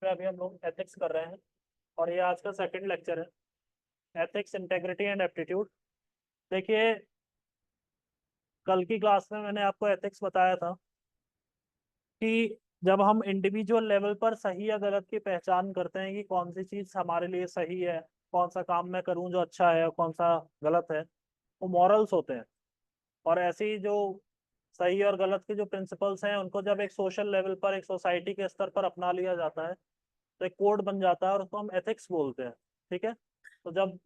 पे अभी हम लोग एथिक्स कर रहे हैं और ये आज का सेकंड लेक्चर है, एथिक्स, इंटेग्रिटी एंड एप्टीट्यूड। देखिए, कल की क्लास में मैंने आपको एथिक्स बताया था कि जब हम इंडिविजुअल लेवल पर सही या गलत की पहचान करते हैं कि कौन सी चीज़ हमारे लिए सही है, कौन सा काम मैं करूं जो अच्छा है और कौन सा गलत है, वो मॉरल्स होते हैं। और ऐसे ही जो सही और गलत के जो प्रिंसिपल्स हैं उनको जब एक सोशल लेवल पर, एक सोसाइटी के स्तर पर अपना लिया जाता है तो एक कोड बन जाता है और उसको हम एथिक्स बोलते हैं। ठीक है, तो जब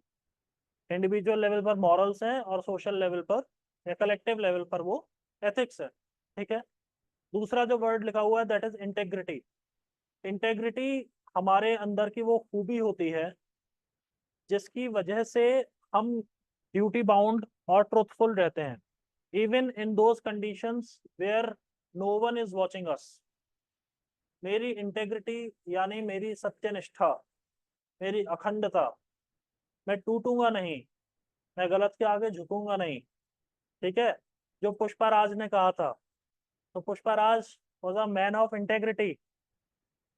इंडिविजुअल लेवल पर मॉरल्स हैं और सोशल लेवल पर या कलेक्टिव लेवल पर वो एथिक्स है। ठीक है, दूसरा जो वर्ड लिखा हुआ है दैट इज इंटेग्रिटी। इंटेग्रिटी हमारे अंदर की वो खूबी होती है जिसकी वजह से हम ड्यूटी बाउंड और ट्रुथफुल रहते हैं, even in those conditions where no one is watching us. मेरी इंटेग्रिटी यानी मेरी सत्यनिष्ठा, मेरी अखंडता, मैं टूटूंगा नहीं, मैं गलत के आगे झुकूंगा नहीं। ठीक है, जो पुष्पराज ने कहा था, तो Pushparaj was a man of integrity.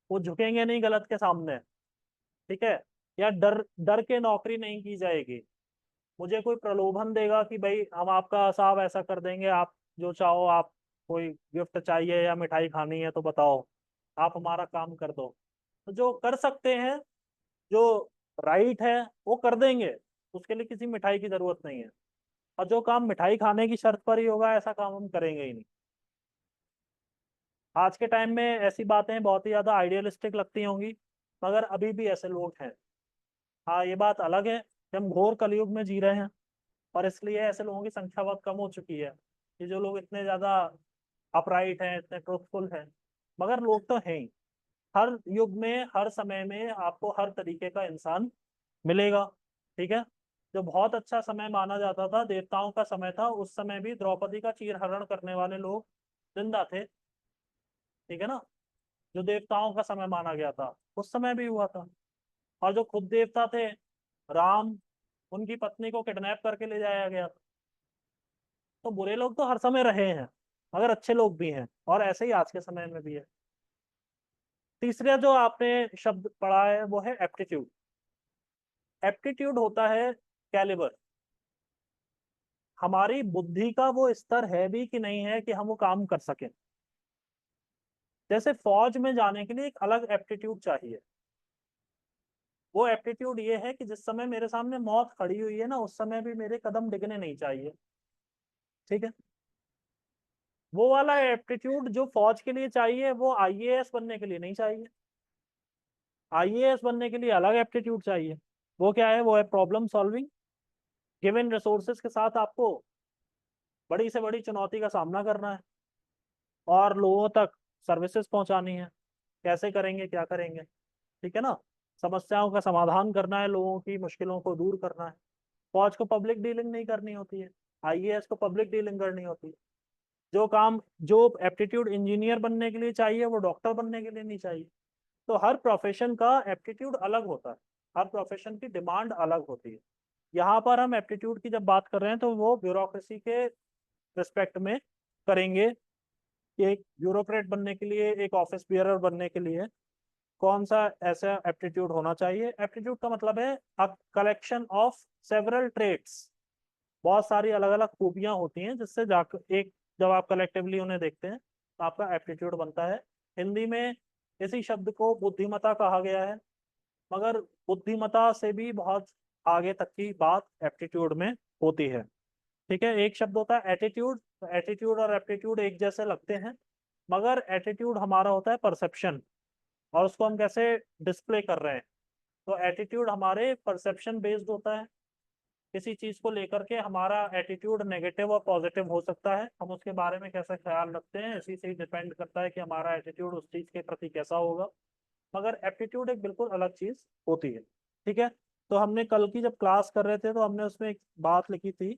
वो झुकेंगे नहीं गलत के सामने। ठीक है, या डर डर के नौकरी नहीं की जाएगी। मुझे कोई प्रलोभन देगा कि भाई हम आपका साहब ऐसा कर देंगे, आप जो चाहो, आप कोई गिफ्ट चाहिए या मिठाई खानी है तो बताओ, आप हमारा काम कर दो। तो जो कर सकते हैं, जो राइट है, वो कर देंगे। उसके लिए किसी मिठाई की जरूरत नहीं है। और जो काम मिठाई खाने की शर्त पर ही होगा, ऐसा काम हम करेंगे ही नहीं। आज के टाइम में ऐसी बातें बहुत ही ज्यादा आइडियलिस्टिक लगती होंगी, मगर अभी भी ऐसे लोग हैं। हाँ, ये बात अलग है कि हम घोर कलयुग में जी रहे हैं और इसलिए ऐसे लोगों की संख्या बहुत कम हो चुकी है कि जो लोग इतने ज्यादा अपराइट हैं, इतने ट्रुथफुल हैं। मगर लोग तो हैं ही। हर युग में, हर समय में आपको हर तरीके का इंसान मिलेगा। ठीक है, जो बहुत अच्छा समय माना जाता था, देवताओं का समय था, उस समय भी द्रौपदी का चीरहरण करने वाले लोग जिंदा थे। ठीक है ना, जो देवताओं का समय माना गया था उस समय भी हुआ था। और जो खुद देवता थे, राम, उनकी पत्नी को किडनैप करके ले जाया गया था। तो बुरे लोग तो हर समय रहे हैं, मगर अच्छे लोग भी हैं, और ऐसे ही आज के समय में भी है। तीसरा जो आपने शब्द पढ़ा है वो है एप्टीट्यूड। एप्टीट्यूड होता है कैलिबर, हमारी बुद्धि का वो स्तर है भी कि नहीं है कि हम वो काम कर सकें। जैसे फौज में जाने के लिए एक अलग एप्टीट्यूड चाहिए। वो एप्टीट्यूड ये है कि जिस समय मेरे सामने मौत खड़ी हुई है ना, उस समय भी मेरे कदम डिगने नहीं चाहिए। ठीक है, वो वाला एप्टीट्यूड जो फौज के लिए चाहिए वो आईएएस बनने के लिए नहीं चाहिए। आईएएस बनने के लिए अलग एप्टीट्यूड चाहिए। वो क्या है? वो है प्रॉब्लम सॉल्विंग। गिवन रिसोर्सेज के साथ आपको बड़ी से बड़ी चुनौती का सामना करना है और लोगों तक सर्विसेज पहुंचानी है। कैसे करेंगे, क्या करेंगे? ठीक है ना, समस्याओं का समाधान करना है, लोगों की मुश्किलों को दूर करना है। फौज को पब्लिक डीलिंग नहीं करनी होती है, आईएएस को पब्लिक डीलिंग करनी होती है। जो काम, जो एप्टीट्यूड इंजीनियर बनने के लिए चाहिए वो डॉक्टर बनने के लिए नहीं चाहिए। तो हर प्रोफेशन का एप्टीट्यूड अलग होता है, हर प्रोफेशन की डिमांड अलग होती है। यहाँ पर हम एप्टीट्यूड की जब बात कर रहे हैं तो वो ब्यूरोक्रेसी के रिस्पेक्ट में करेंगे कि एक ब्यूरोक्रेट बनने के लिए, एक ऑफिस बियरर बनने के लिए कौन सा ऐसा एप्टीट्यूड होना चाहिए। एप्टीट्यूड का मतलब है a collection of several traits. बहुत सारी अलग अलग खूबियां होती हैं जिससे जाकर एक, जब आप कलेक्टिवली उन्हें देखते हैं तो आपका एप्टीट्यूड बनता है। हिंदी में इसी शब्द को बुद्धिमत्ता कहा गया है, मगर बुद्धिमत्ता से भी बहुत आगे तक की बात एप्टीट्यूड में होती है। ठीक है, एक शब्द होता है एटीट्यूड। तो एटीट्यूड और एप्टीट्यूड एक जैसे लगते हैं, मगर एटीट्यूड हमारा होता है परसेप्शन, और उसको हम कैसे डिस्प्ले कर रहे हैं। तो एटीट्यूड हमारे परसेप्शन बेस्ड होता है। किसी चीज को लेकर के हमारा एटीट्यूड नेगेटिव और पॉजिटिव हो सकता है, हम उसके बारे में कैसा ख्याल रखते हैं इसी से ही डिपेंड करता है कि हमारा एटीट्यूड उस चीज के प्रति कैसा होगा। मगर एप्टीट्यूड एक बिल्कुल अलग चीज होती है। ठीक है, तो हमने कल की जब क्लास कर रहे थे तो हमने उसमें एक बात लिखी थी,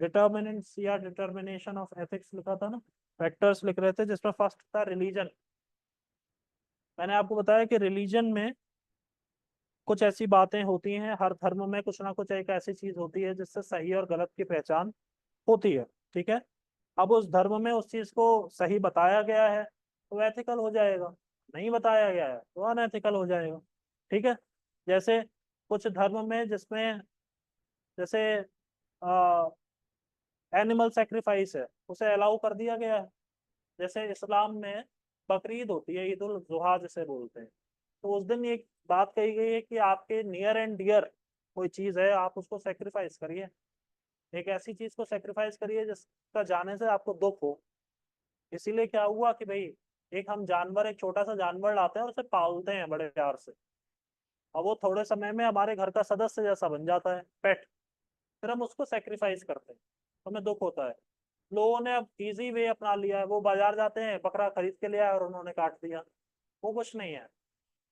डिटर्मिनेंट्स या डिटर्मिनेशन ऑफ एथिक्स लिखा था ना, फैक्टर्स लिख रहे थे, जिसमें फर्स्ट था रिलीजन। मैंने आपको बताया कि रिलीजन में कुछ ऐसी बातें होती हैं, हर धर्म में कुछ ना कुछ एक ऐसी चीज होती है जिससे सही और गलत की पहचान होती है। ठीक है, अब उस धर्म में उस चीज को सही बताया गया है तो एथिकल हो जाएगा। नहीं बताया गया है तो अनएथिकल हो जाएगा। ठीक है। जैसे कुछ धर्म में जिसमें जैसे एनिमल सेक्रीफाइस है उसे अलाउ कर दिया गया है। जैसे इस्लाम में बकरीद होती है, ईद उल जुहा जिसे बोलते हैं, तो उस दिन एक बात कही गई है कि आपके नियर एंड डियर कोई चीज है आप उसको सेक्रीफाइस करिए। एक ऐसी चीज को सेक्रीफाइस करिए जिसका जाने से आपको दुख हो। इसीलिए क्या हुआ कि भाई एक हम जानवर, एक छोटा सा जानवर लाते हैं और उसे पालते हैं बड़े प्यार से, और वो थोड़े समय में हमारे घर का सदस्य जैसा बन जाता है, पेट। फिर हम उसको सेक्रीफाइस करते हैं, हमें दुख होता है। लोगों ने अब इजी वे अपना लिया है, वो बाजार जाते हैं, बकरा खरीद के लिया और उन्होंने काट दिया। वो कुछ नहीं है,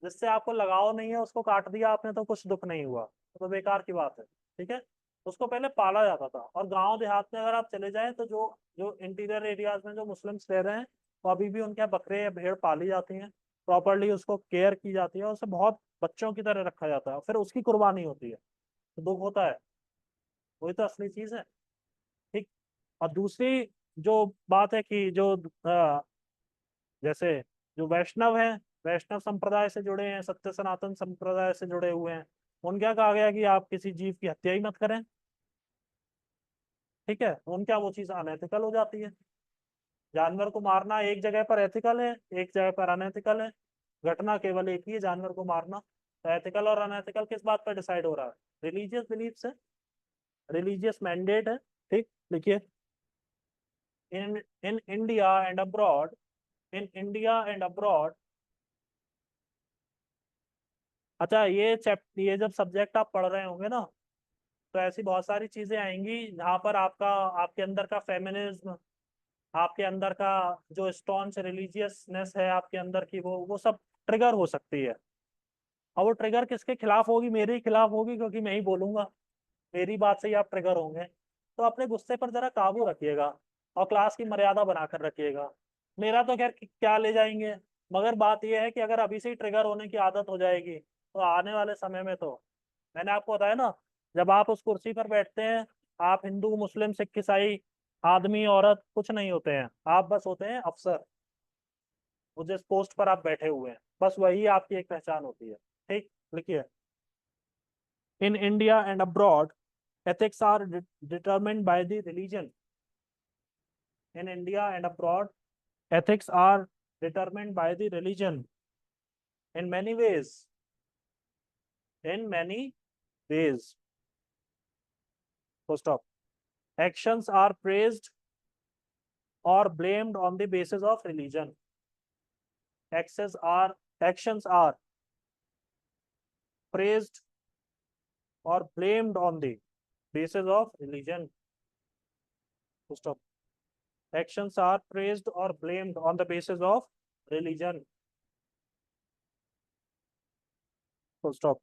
जिससे आपको लगाव नहीं है उसको काट दिया आपने तो कुछ दुख नहीं हुआ, तो बेकार की बात है। ठीक है। उसको पहले पाला जाता था, और गांव देहात में अगर आप चले जाएं तो जो जो इंटीरियर एरियाज में जो मुस्लिम्स रह रहे हैं, तो अभी भी उनके यहाँ बकरे या भेड़ पाली जाती हैं, प्रॉपरली उसको केयर की जाती है और उसे बहुत बच्चों की तरह रखा जाता है, फिर उसकी कुर्बानी होती है तो दुख होता है। वही तो असली चीज है। ठीक। और दूसरी जो बात है कि जो जैसे जो वैष्णव हैं, वैष्णव संप्रदाय से जुड़े हैं, सत्य सनातन संप्रदाय से जुड़े हुए हैं, उनका क्या कहा गया कि आप किसी जीव की हत्या ही मत करें। ठीक है। उनका वो चीज अनएथिकल हो जाती है। जानवर को मारना एक जगह पर एथिकल है, एक जगह पर अनएथिकल है। घटना केवल एक ही है, जानवर को मारना। तो एथिकल और अनएथिकल किस बात पर डिसाइड हो रहा है? रिलीजियस बिलीफ से, रिलीजियस मैंडेट है। ठीक। लिखिए, in in India and abroad, in India and abroad. अच्छा, ये जब सब्जेक्ट आप पढ़ रहे होंगे ना, तो ऐसी बहुत सारी चीजें आएंगी जहां पर आपके अंदर का फेमिनिज्म, आपके अंदर का जो स्टॉन्च रिलीजियसनेस है आपके अंदर की, वो सब ट्रिगर हो सकती है। और वो ट्रिगर किसके खिलाफ होगी? मेरे ही खिलाफ होगी, क्योंकि मैं ही बोलूंगा, मेरी बात से ही आप ट्रिगर होंगे। तो अपने गुस्से पर जरा काबू रखिएगा और क्लास की मर्यादा बनाकर रखिएगा। मेरा तो खैर क्या ले जाएंगे, मगर बात यह है कि अगर अभी से ही ट्रिगर होने की आदत हो जाएगी तो आने वाले समय में तो, मैंने आपको बताया ना, जब आप उस कुर्सी पर बैठते हैं, आप हिंदू मुस्लिम सिख ईसाई, आदमी औरत कुछ नहीं होते हैं, आप बस होते हैं अफसर। वो जिस पोस्ट पर आप बैठे हुए हैं, बस वही आपकी एक पहचान होती है। ठीक। लिखिए, इन India and abroad, ethics are determined by the religion. In India and abroad, ethics are determined by the religion in many ways. In many ways. Full stop. Actions are praised or blamed on the basis of religion. Actions are praised or blamed on the basis of religion. Full stop. Actions are praised or blamed on the basis of religion. Full stop.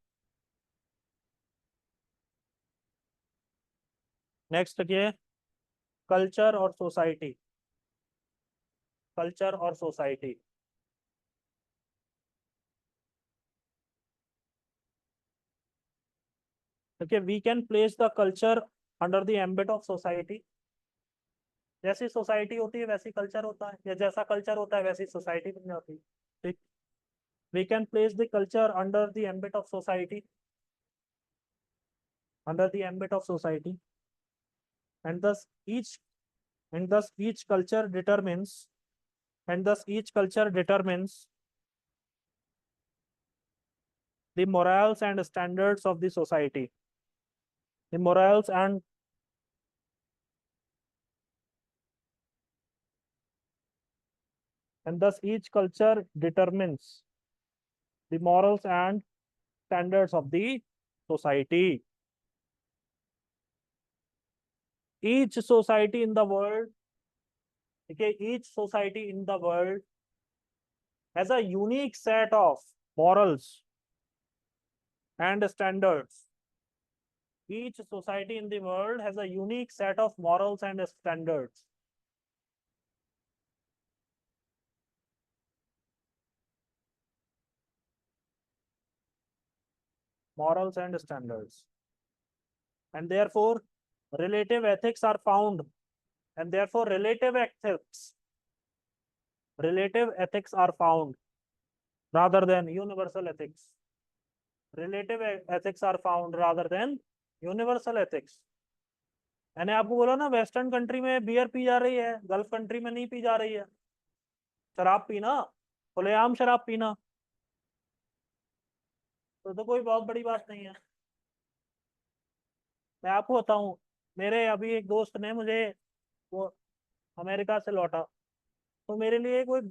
Next देखिए, culture और society. Culture और society. देखिए, we can place the culture under the ambit of society. जैसी society होती है वैसी culture होता है, या जैसा कल्चर होता है वैसी सोसाइटी बन जाती है। ठीक। We can place the culture under the ambit of society, under the ambit of society, and thus each and thus each culture determines each culture determines the morals and standards of the society. The morals and thus each culture determines the morals and standards of the society. Each society in the world, okay, each society in the world has a unique set of morals and standards. Each society in the world has a unique set of morals and standards. Morals and standards. And therefore, relative ethics are found. And therefore, relative ethics are found rather than universal ethics. Relative ethics are found rather than universal ethics. मैंने आपको बोला ना, western country में beer P जा रही है, gulf country में नहीं पी जा रही है। शराब पीना, खुलेआम शराब पीना, तो कोई बहुत बड़ी बात नहीं है। मैं आपको बताऊं, मेरे अभी एक दोस्त ने मुझे, वो अमेरिका से लौटा, तो मेरे लिए कोई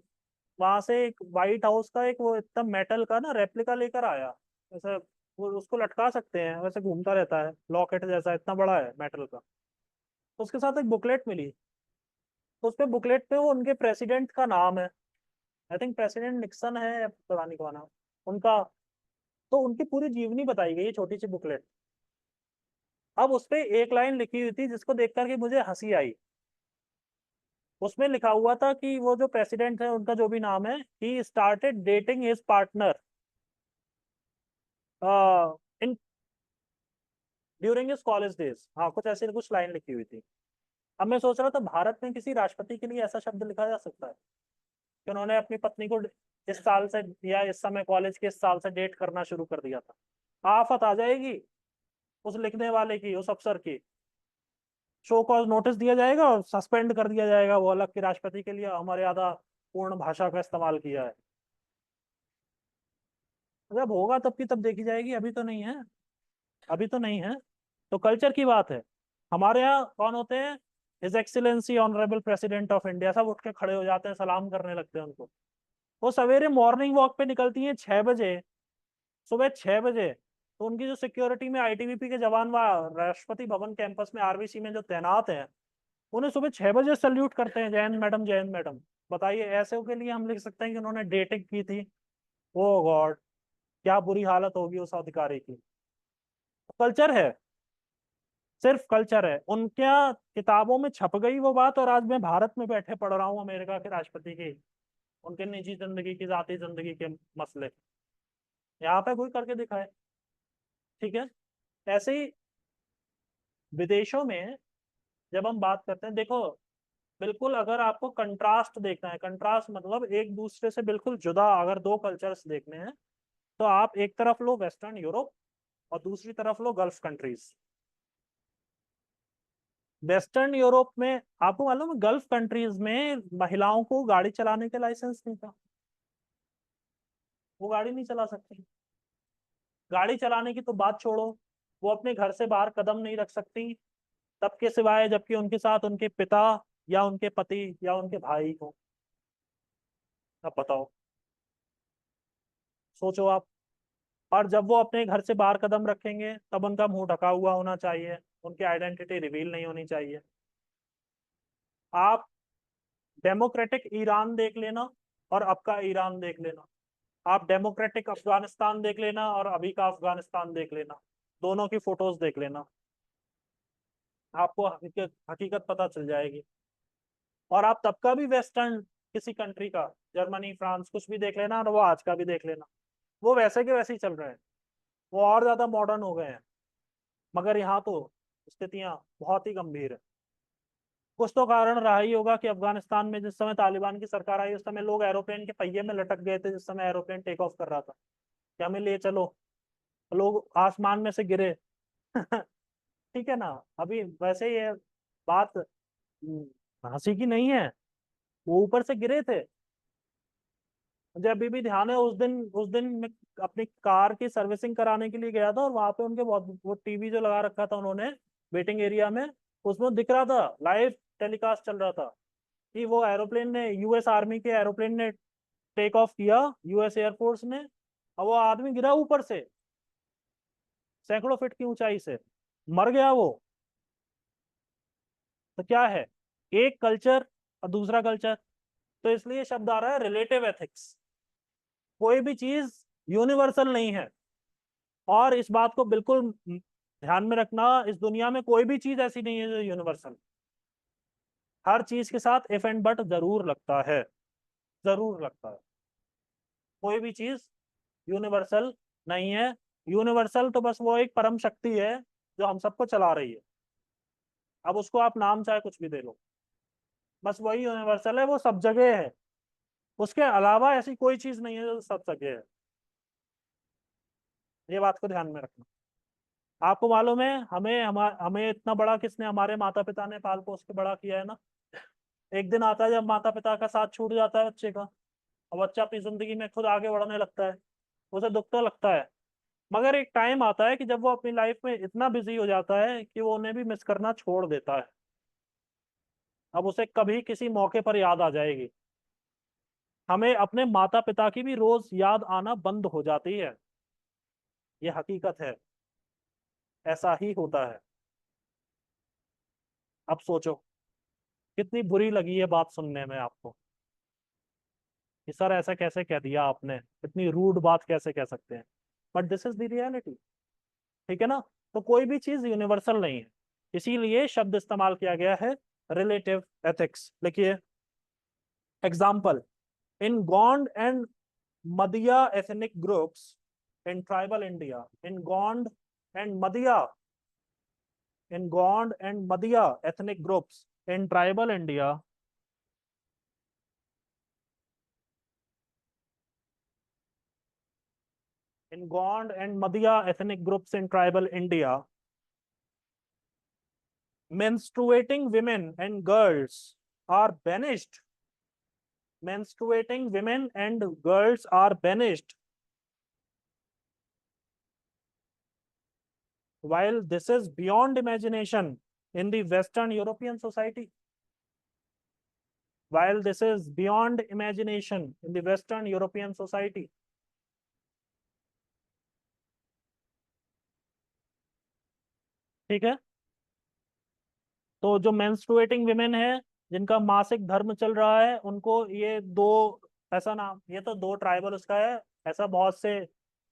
वहां से एक व्हाइट हाउस का एक वो इतना मेटल का ना रेप्लिका लेकर आया। वैसे वो उसको लटका सकते हैं, वैसे घूमता रहता है, लॉकेट जैसा, इतना बड़ा है मेटल का। तो उसके साथ एक बुकलेट मिली, तो उस पे बुकलेट पे वो उनके प्रेसिडेंट का नाम है, आई थिंक प्रेसिडेंट निक्सन है या पता नहीं कौन नाम उनका। तो उनकी पूरी जीवनी बताई गई है, छोटी सी बुकलेट। अब उस पे एक लाइन लिखी हुई थी जिसको देख करके मुझे हंसी आई। उसमें लिखा हुआ था कि वो जो प्रेसिडेंट है, उनका जो भी नाम है, he started dating his partner in during his college days. हाँ, कुछ ऐसी कुछ लाइन लिखी हुई थी। अब मैं सोच रहा था, भारत में किसी राष्ट्रपति के लिए ऐसा शब्द लिखा जा सकता है कि उन्होंने अपनी पत्नी को इस साल से या इस समय कॉलेज के इस साल से डेट करना शुरू कर दिया था। आफत आ जाएगी उस लिखने वाले की, उस अफसर की। शो कॉज नोटिस दिया जाएगा और सस्पेंड कर दिया जाएगा, वो अलग के राष्ट्रपति के लिए अमर्यादा पूर्ण भाषा का इस्तेमाल किया है। जब होगा तब की तब देखी जाएगी, अभी तो नहीं है, अभी तो नहीं है। तो कल्चर की बात है। हमारे यहाँ कौन होते हैं? His excellency honourable president of India, सब उठ के खड़े हो जाते हैं, सलाम करने लगते हैं उनको। वो सवेरे मॉर्निंग वॉक पे निकलती हैं 6 बजे, सुबह 6 बजे। तो उनकी जो सिक्योरिटी में आईटीबीपी के जवान वहाँ राष्ट्रपति भवन कैंपस में, आरबीसी में जो तैनात हैं, उन्हें सुबह 6 बजे सल्यूट करते हैं, जैन मैडम, जैन मैडम। बताइए, ऐसे के लिए हम लिख सकते हैं कि उन्होंने डेटिंग की थी? ओ गॉड, क्या बुरी हालत होगी उस अधिकारी की। कल्चर है, सिर्फ कल्चर है उनके। किताबों में छप गई वो बात, और आज मैं भारत में बैठे पढ़ रहा हूँ अमेरिका के राष्ट्रपति की, उनके निजी जिंदगी की, जाती जिंदगी के मसले यहाँ पे कोई करके दिखाए। ठीक है। ऐसे ही विदेशों में जब हम बात करते हैं, देखो, बिल्कुल अगर आपको कंट्रास्ट देखना है, कंट्रास्ट मतलब एक दूसरे से बिल्कुल जुदा अगर दो कल्चर्स देखने हैं, तो आप एक तरफ लो वेस्टर्न यूरोप और दूसरी तरफ लो गल्फ कंट्रीज। वेस्टर्न यूरोप में आपको मालूम है, गल्फ कंट्रीज में महिलाओं को गाड़ी चलाने के लाइसेंस नहीं था, वो गाड़ी नहीं चला सकती। गाड़ी चलाने की तो बात छोड़ो, वो अपने घर से बाहर कदम नहीं रख सकती तब के सिवाय जबकि उनके साथ उनके पिता या उनके पति या उनके भाई हो। अब बताओ, सोचो आप। और जब वो अपने घर से बाहर कदम रखेंगे तब उनका मुंह ढका हुआ होना चाहिए, उनकी आइडेंटिटी रिवील नहीं होनी चाहिए। आप डेमोक्रेटिक ईरान देख लेना और अब का ईरान देख लेना, आप डेमोक्रेटिक अफगानिस्तान देख लेना और अभी का अफगानिस्तान देख लेना, दोनों की फोटोज देख लेना, आपको हकीकत हकीकत पता चल जाएगी। और आप तब का भी वेस्टर्न किसी कंट्री का, जर्मनी, फ्रांस, कुछ भी देख लेना, और वो आज का भी देख लेना, वो वैसे के वैसे ही चल रहे हैं, वो और ज्यादा मॉडर्न हो गए हैं। मगर यहाँ तो स्थितियां बहुत ही गंभीर है। कुछ तो कारण रहा ही होगा कि अफगानिस्तान में जिस समय तालिबान की सरकार आई, उस समय लोग एरोप्लेन के पहिए में लटक गए थे, जिस समय एरोप्लेन टेक ऑफ कर रहा था कि हमें ले चलो, लोग आसमान में से गिरे। ठीक है ना। अभी वैसे ये बात हंसी की नहीं है, वो ऊपर से गिरे थे। मुझे अभी भी ध्यान है, उस दिन मैं अपनी कार की सर्विसिंग कराने के लिए गया था, और वहां पे उनके बहुत वो टीवी जो लगा रखा था उन्होंने वेटिंग एरिया में, उसमें दिख रहा था, लाइव टेलीकास्ट चल रहा था कि वो एरोप्लेन ने, यूएस आर्मी के एरोप्लेन ने टेक ऑफ किया, यूएस एयरफोर्स ने, और वो आदमी गिरा ऊपर से सैकड़ों फीट की ऊंचाई से, मर गया वो। तो क्या है, एक कल्चर और दूसरा कल्चर। तो इसलिए शब्द आ रहा है रिलेटिव एथिक्स। कोई भी चीज यूनिवर्सल नहीं है, और इस बात को बिल्कुल ध्यान में रखना, इस दुनिया में कोई भी चीज ऐसी नहीं है जो यूनिवर्सल। हर चीज के साथ इफ एंड बट जरूर लगता है, जरूर लगता है। कोई भी चीज यूनिवर्सल नहीं है। यूनिवर्सल तो बस वो एक परम शक्ति है जो हम सबको चला रही है। अब उसको आप नाम चाहे कुछ भी दे लो, बस वही यूनिवर्सल है, वो सब जगह है। उसके अलावा ऐसी कोई चीज नहीं है जो सब जगह है। ये बात को ध्यान में रखना। आपको मालूम है हमें हमें इतना बड़ा किसने, हमारे माता पिता ने पाल पोस के बड़ा किया है ना। एक दिन आता है जब माता पिता का साथ छूट जाता है बच्चे का, और बच्चा अपनी जिंदगी में खुद आगे बढ़ने लगता है, उसे दुख तो लगता है। मगर एक टाइम आता है कि जब वो अपनी लाइफ में इतना बिजी हो जाता है कि वो उन्हें भी मिस करना छोड़ देता है। अब उसे कभी किसी मौके पर याद आ जाएगी। हमें अपने माता पिता की भी रोज याद आना बंद हो जाती है। ये हकीकत है, ऐसा ही होता है। अब सोचो कितनी बुरी लगी है बात सुनने में आपको, कि सर ऐसा कैसे कह दिया आपने, इतनी रूड बात कैसे कह सकते हैं। But this is the reality. ठीक है ना। तो कोई भी चीज यूनिवर्सल नहीं है, इसीलिए शब्द इस्तेमाल किया गया है रिलेटिव एथिक्स। लिखिए example, in Gond and मदिया ethnic groups in tribal India, in Gond and मदिया, in Gond and Madhya ethnic groups in tribal India, in Gond and Madhya ethnic groups in tribal India, menstruating women and girls are banished. Menstruating women and girls are banished. While this is beyond imagination in the Western European society, while this is beyond imagination in the Western European society, ठीक है। तो जो menstruating women है, जिनका मासिक धर्म चल रहा है, उनको ये दो, ऐसा नाम, ये तो दो ट्राइबल उसका है। ऐसा बहुत से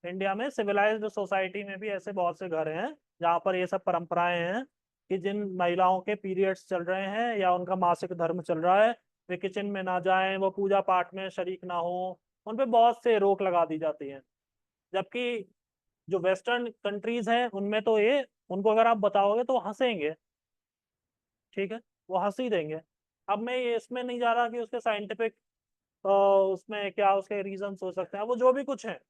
इंडिया में सिविलाइज्ड सोसाइटी में भी ऐसे बहुत से घर हैं जहाँ पर ये सब परंपराएं हैं कि जिन महिलाओं के पीरियड्स चल रहे हैं या उनका मासिक धर्म चल रहा है, वे किचन में ना जाएं, वो पूजा पाठ में शरीक ना हो, उन पे बहुत से रोक लगा दी जाती है। जबकि जो वेस्टर्न कंट्रीज हैं उनमें तो ये, उनको अगर आप बताओगे तो हंसेंगे। ठीक है, वो हंस ही देंगे। अब मैं ये इसमें नहीं जा रहा कि उसके साइंटिफिक उसमें क्या उसके रीजंस हो सकते हैं, वो जो भी कुछ है,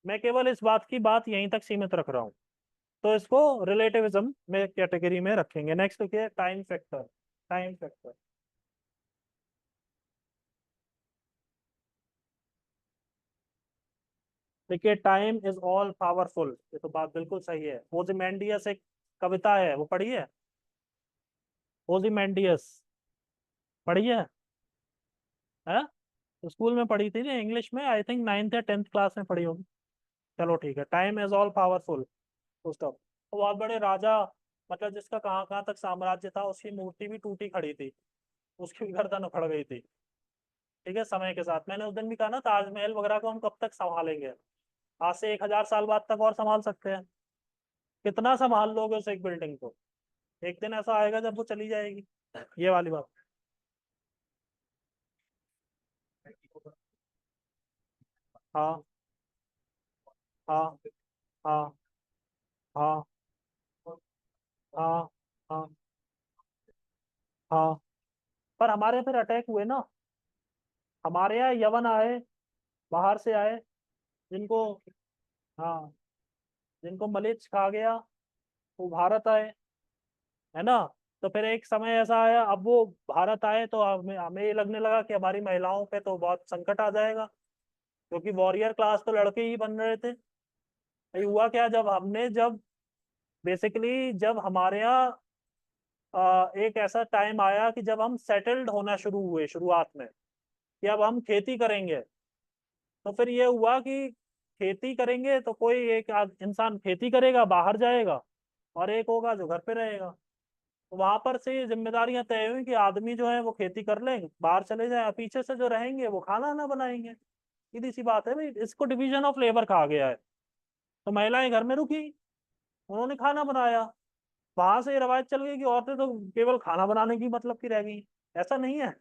मैं केवल इस बात की बात यहीं तक सीमित रख रहा हूँ। तो इसको रिलेटिविज्म में कैटेगरी में रखेंगे। नेक्स्ट देखिए टाइम फैक्टर। टाइम फैक्टर, देखिए टाइम इज ऑल पावरफुल, ये तो बात बिल्कुल सही है। ओzymandias एक कविता है, वो पढ़ी है? ओzymandias पढ़ी है? स्कूल में पढ़ी थी ना इंग्लिश में, आई थिंक 9th या 10th क्लास में पढ़ी होगी। चलो ठीक है, टाइम इज ऑल पावरफुल, तो स्टॉप। तो बहुत बड़े राजा, मतलब जिसका कहाँ कहाँ तक साम्राज्य था, उसकी मूर्ति भी टूटी खड़ी थी, उसकी भी गर्दन उखड़ गई थी। ठीक है, समय के साथ। मैंने उस दिन भी कहा ना, ताजमहल वगैरह को हम कब तक संभालेंगे? आज से 1000 साल बाद तक और संभाल सकते हैं। कितना संभाल लोगे उस एक बिल्डिंग को? एक दिन ऐसा आएगा जब वो चली जाएगी। ये वाली बात। हाँ हाँ हाँ हाँ हाँ हाँ हाँ। पर हमारे फिर अटैक हुए ना, हमारे यहाँ यवन आए, बाहर से आए, जिनको, हाँ, जिनको मलेच्छ खा गया, वो भारत आए, है ना। तो फिर एक समय ऐसा आया, अब वो भारत आए तो हमें हमें ये लगने लगा कि हमारी महिलाओं पे तो बहुत संकट आ जाएगा, क्योंकि वॉरियर क्लास तो लड़के ही बन रहे थे। ये हुआ क्या, जब बेसिकली जब हमारे यहाँ एक ऐसा टाइम आया कि जब हम सेटल्ड होना शुरू हुए शुरुआत में, कि अब हम खेती करेंगे। तो फिर ये हुआ कि खेती करेंगे तो कोई एक इंसान खेती करेगा, बाहर जाएगा, और एक होगा जो घर पे रहेगा। तो वहां पर से ये जिम्मेदारियां तय हुई कि आदमी जो है वो खेती कर ले, बाहर चले जाए, पीछे से जो रहेंगे वो खाना ना बनाएंगे। सीधी सी बात है भाई, इसको डिवीजन ऑफ लेबर कहा गया है। तो महिलाएं घर में रुकी, उन्होंने खाना बनाया। वहां से ये रवायत चल गई कि औरतें तो केवल खाना बनाने की मतलब की रह गई। ऐसा नहीं है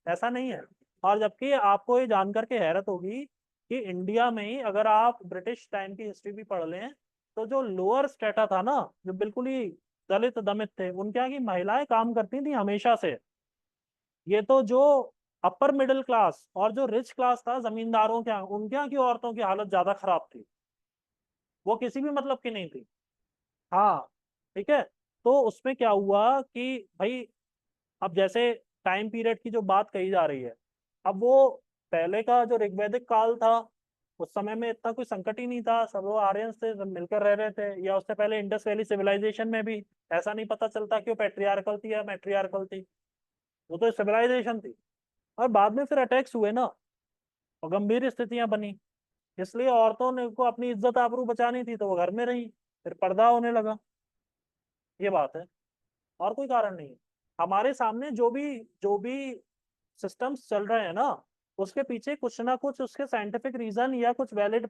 ऐसा नहीं है। और जबकि आपको ये जानकर के हैरत होगी कि इंडिया में ही अगर आप ब्रिटिश टाइम की हिस्ट्री भी पढ़ लें, तो जो लोअर स्टेटा था ना, जो बिल्कुल ही दलित दमित थे, उनके यहाँ की महिलाएं काम करती थी हमेशा से। ये तो जो अपर मिडिल क्लास और जो रिच क्लास था जमींदारों के यहाँ, उनके यहाँ की औरतों की हालत ज्यादा खराब थी, वो किसी भी मतलब की नहीं थी। हाँ, ठीक है। तो उसमें क्या हुआ कि भाई, अब जैसे टाइम पीरियड की जो बात कही जा रही है, अब वो पहले का जो ऋग्वैदिक काल था, उस समय में इतना कोई संकट ही नहीं था, सब लोग आर्यंस थे, सब मिलकर रह रहे थे। या उससे पहले इंडस वैली सिविलाइजेशन में भी ऐसा नहीं पता चलता कि वो पेट्रियार्कल थी या मैट्रियार्कल थी, वो तो सिविलाइजेशन थी। और बाद में फिर अटैक्स हुए ना, और गंभीर स्थितियां बनी, इसलिए औरतों ने को अपनी इज्जत आबरू बचानी थी तो वो घर में रही, फिर पर्दा होने लगा। ये बात है, और कोई कारण नहीं है। हमारे सामने जो भी सिस्टम्स चल रहे हैं ना, उसके पीछे कुछ ना कुछ उसके साइंटिफिक रीजन या कुछ वैलिड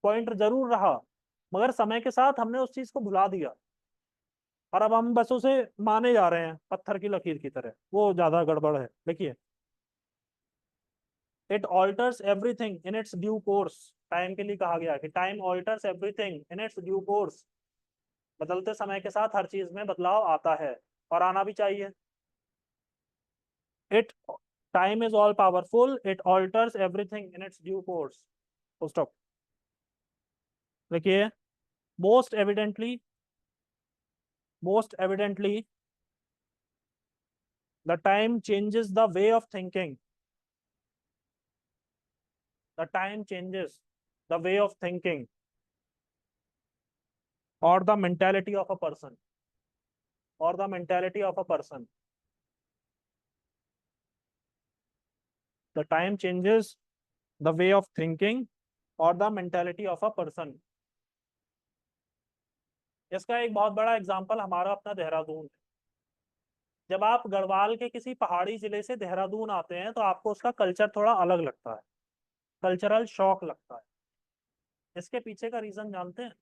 पॉइंट जरूर रहा, मगर समय के साथ हमने उस चीज को भुला दिया, और अब हम बस उसे माने जा रहे हैं पत्थर की लकीर की तरह। वो ज्यादा गड़बड़ है। देखिए, it alters everything in its due course. Time के लिए कहा गया कि time alters everything in its due course. बदलते समय के साथ हर चीज में बदलाव आता है, और आना भी चाहिए। It time is all powerful, it alters everything in its due course. Full stop. देखिए, most evidently, most evidently the time changes the way of thinking, the time changes the way of thinking और the mentality of a person, और the mentality of a person. The time changes the way of thinking और the mentality of a person. इसका एक बहुत बड़ा example हमारा अपना देहरादून है। जब आप गढ़वाल के किसी पहाड़ी जिले से देहरादून आते हैं तो आपको उसका कल्चर थोड़ा अलग लगता है, कल्चरल शॉक लगता है। इसके पीछे का रीजन जानते हैं?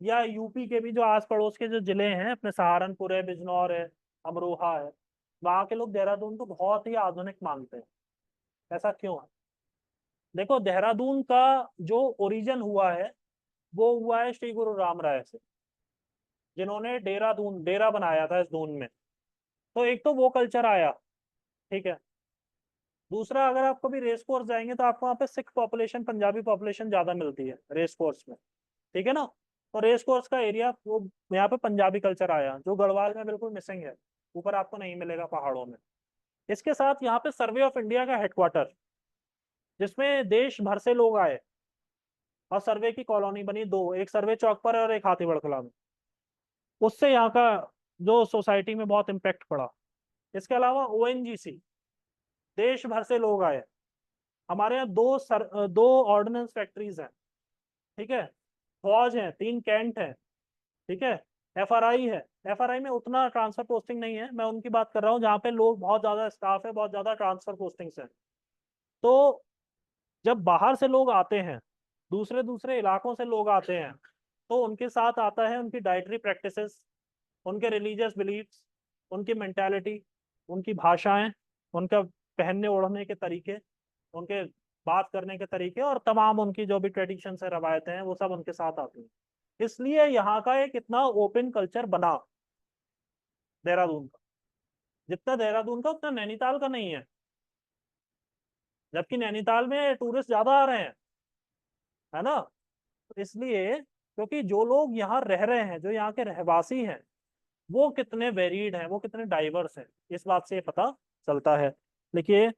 या यूपी के भी जो आस पड़ोस के जो जिले हैं, अपने सहारनपुर है, बिजनौर है, अमरोहा है, वहां के लोग देहरादून को बहुत ही आधुनिक मानते हैं। ऐसा क्यों है? देखो, देहरादून का जो ओरिजिन हुआ है, वो हुआ है श्री गुरु राम राय से, जिन्होंने डेरा बनाया था इस दून में। तो एक तो वो कल्चर आया, ठीक है। दूसरा, अगर आप कभी रेस कोर्स जाएंगे तो आपको वहाँ पे सिख पॉपुलेशन, पंजाबी पॉपुलेशन ज्यादा मिलती है रेस कोर्स में, ठीक है ना। तो रेस कोर्स का एरिया, वो यहाँ पे पंजाबी कल्चर आया, जो गढ़वाल में बिल्कुल मिसिंग है, ऊपर आपको नहीं मिलेगा पहाड़ों में। इसके साथ यहाँ पे सर्वे ऑफ इंडिया का हेडक्वार्टर, जिसमें देश भर से लोग आए, और सर्वे की कॉलोनी बनी दो, एक सर्वे चौक पर है और एक हाथीगढ़ कला में। उससे यहाँ का जो सोसाइटी में बहुत इम्पेक्ट पड़ा। इसके अलावा ओएनजीसी, देश भर से लोग आए। हमारे यहाँ दो ऑर्डिनेंस फैक्ट्रीज हैं, ठीक है। फौज है, 3 कैंट है, ठीक है। एफआरआई है। एफआरआई में उतना ट्रांसफर पोस्टिंग नहीं है, मैं उनकी बात कर रहा हूँ जहाँ पे लोग बहुत ज्यादा स्टाफ है, बहुत ज्यादा ट्रांसफर पोस्टिंग्स है। तो जब बाहर से लोग आते हैं, दूसरे दूसरे इलाकों से लोग आते हैं, तो उनके साथ आता है उनकी डाइटरी प्रैक्टिसेस, उनके रिलीजियस बिलीफ्स, उनकी मेंटालिटी, उनकी भाषाएं, उनका पहनने ओढ़ने के तरीके, उनके बात करने के तरीके, और तमाम उनकी जो भी ट्रेडिशन है, रवायतें हैं, वो सब उनके साथ आती हैं। इसलिए यहाँ का एक इतना ओपन कल्चर बना देहरादून का। जितना देहरादून का उतना नैनीताल का नहीं है, जबकि नैनीताल में टूरिस्ट ज्यादा आ रहे हैं, है ना। तो इसलिए, क्योंकि जो लोग यहाँ रह रहे हैं, जो यहाँ के रहवासी हैं, वो कितने वेरीड हैं, वो कितने डाइवर्स हैं, इस बात से पता चलता है। देखिए,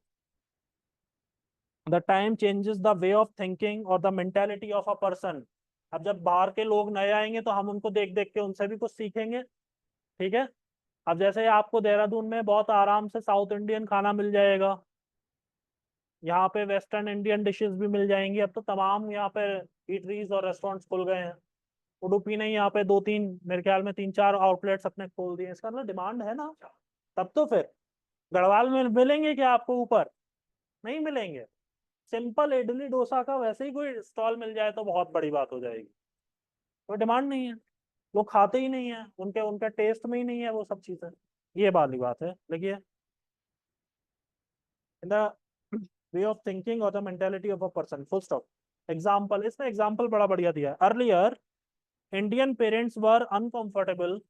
the time changes the way of thinking और the mentality of a person. अब जब बाहर के लोग नए आएंगे तो हम उनको देख देख के उनसे भी कुछ सीखेंगे, ठीक है। अब जैसे आपको देहरादून में बहुत आराम से साउथ इंडियन खाना मिल जाएगा, यहाँ पे वेस्टर्न इंडियन डिशेस भी मिल जाएंगी। अब तो तमाम यहाँ पे ईटरीज और रेस्टोरेंट्स खुल गए हैं। उडुपी ने यहाँ पे 2-3, मेरे ख्याल में 3-4 आउटलेट्स अपने खोल दिए। इसका मतलब डिमांड है ना। तब तो फिर गढ़वाल में मिलेंगे क्या आपको ऊपर? नहीं मिलेंगे। सिंपल इडली डोसा का वैसे ही कोई स्टॉल मिल जाए तो बहुत बड़ी बात हो जाएगी। कोई डिमांड नहीं है, लोग खाते ही नहीं है, उनके उनके टेस्ट में ही नहीं है वो सब चीजें। ये वाली बात है। देखिए, in the way of thinking और the mentality of a person, full stop. Example, इसमें एग्जाम्पल बड़ा बढ़िया दिया है। Earlier Indian parents were uncomfortable,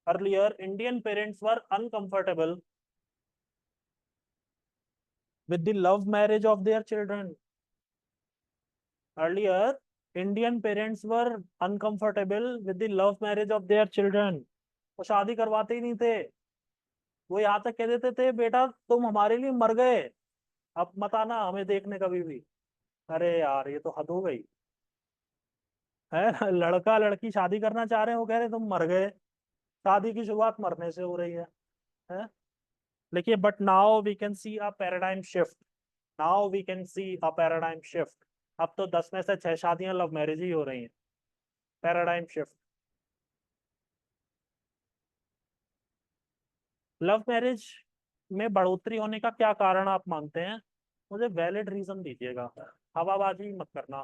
earlier Indian parents were uncomfortable with the love marriage of their children. Earlier, Indian parents were uncomfortable with the love marriage of their children. वो शादी करवाते ही नहीं थे। वो यहाँ तक कह देते थे, बेटा तुम हमारे लिए मर गए, अब मत आना हमें देखने कभी भी। अरे यार ये तो हद हो गई है। लड़का लड़की शादी करना चाह रहे हैं, वो कह रहे तुम मर गए। शादी की शुरुआत मरने से हो रही है? देखिए, but now we can see a paradigm shift. Now we can see a paradigm shift. अब तो 10 में से 6 शादियां लव मैरिज ही हो रही हैं। Paradigm shift. लव मैरिज में बढ़ोतरी होने का क्या कारण आप मानते हैं? मुझे वैलिड रीजन दीजिएगा, हवाबाजी मत करना।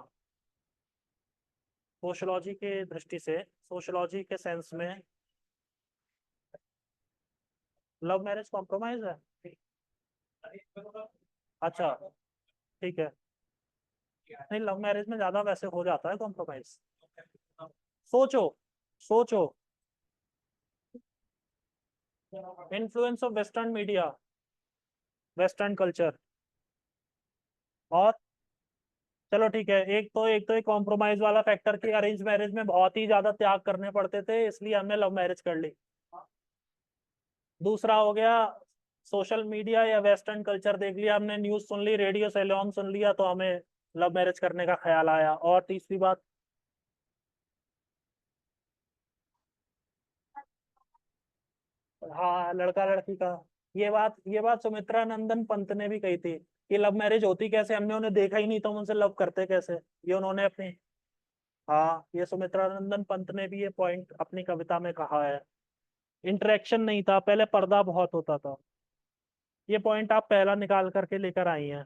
सोशोलॉजी के दृष्टि से, सोशोलॉजी के सेंस में लव मैरिज कॉम्प्रोमाइज है? अच्छा, ठीक है। नहीं, लव मैरिज में ज्यादा वैसे हो जाता है कॉम्प्रोमाइज। सोचो, सोचो। Influence of western media, western culture. और चलो ठीक है, एक तो कॉम्प्रोमाइज वाला फैक्टर कि अरेंज मैरिज में बहुत ही ज्यादा त्याग करने पड़ते थे, इसलिए हमने लव मैरिज कर ली। दूसरा हो गया, सोशल मीडिया या वेस्टर्न कल्चर देख लिया हमने, न्यूज सुन ली, रेडियो सेलोन सुन लिया, तो हमें लव मैरिज करने का ख्याल आया। और तीसरी बात, हाँ, लड़का लड़की का। ये बात सुमित्रा नंदन पंत ने भी कही थी कि लव मैरिज होती कैसे, हमने उन्हें देखा ही नहीं तो हम उनसे लव करते कैसे। ये उन्होंने अपनी, हाँ, ये सुमित्रा नंदन पंत ने भी ये पॉइंट अपनी कविता में कहा है। इंटरेक्शन नहीं था पहले, पर्दा बहुत होता था। ये पॉइंट आप पहला निकाल करके लेकर आई हैं।